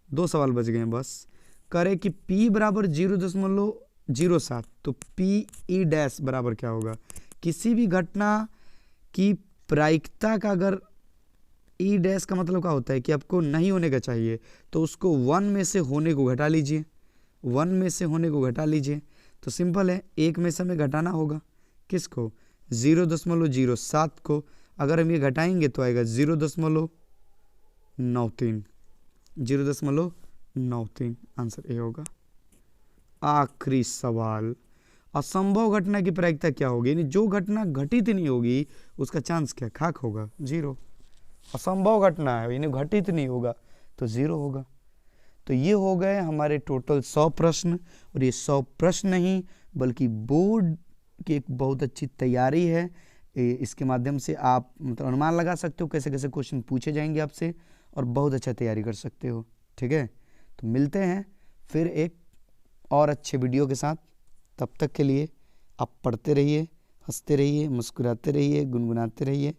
2 सवाल बच गए हैं बस। करे कि P बराबर 0.07, तो P E डैश बराबर क्या होगा। किसी भी घटना की प्रायिकता का अगर E डैश का मतलब क्या होता है कि आपको नहीं होने का चाहिए, तो उसको 1 में से होने को घटा लीजिए, 1 में से होने को घटा लीजिए। तो सिंपल है, 1 में से हमें घटाना होगा किसको, 0.07 को। अगर हम ये घटाएंगे तो आएगा 0.93, 0.93, आंसर ए होगा। आखिरी सवाल, असंभव घटना की प्रायिकता क्या होगी, यानी जो घटना घटित नहीं होगी उसका चांस क्या, खाक होगा, 0। असंभव घटना है यानी घटित नहीं होगा तो 0 होगा। तो ये हो गए हमारे टोटल 100 प्रश्न, और ये 100 प्रश्न नहीं बल्कि बोर्ड की एक बहुत अच्छी तैयारी है। इसके माध्यम से आप मतलब अनुमान लगा सकते हो कैसे कैसे क्वेश्चन पूछे जाएंगे आपसे, और बहुत अच्छा तैयारी कर सकते हो, ठीक है। तो मिलते हैं फिर एक और अच्छे वीडियो के साथ। तब तक के लिए आप पढ़ते रहिए, हंसते रहिए, मुस्कुराते रहिए, गुनगुनाते रहिए।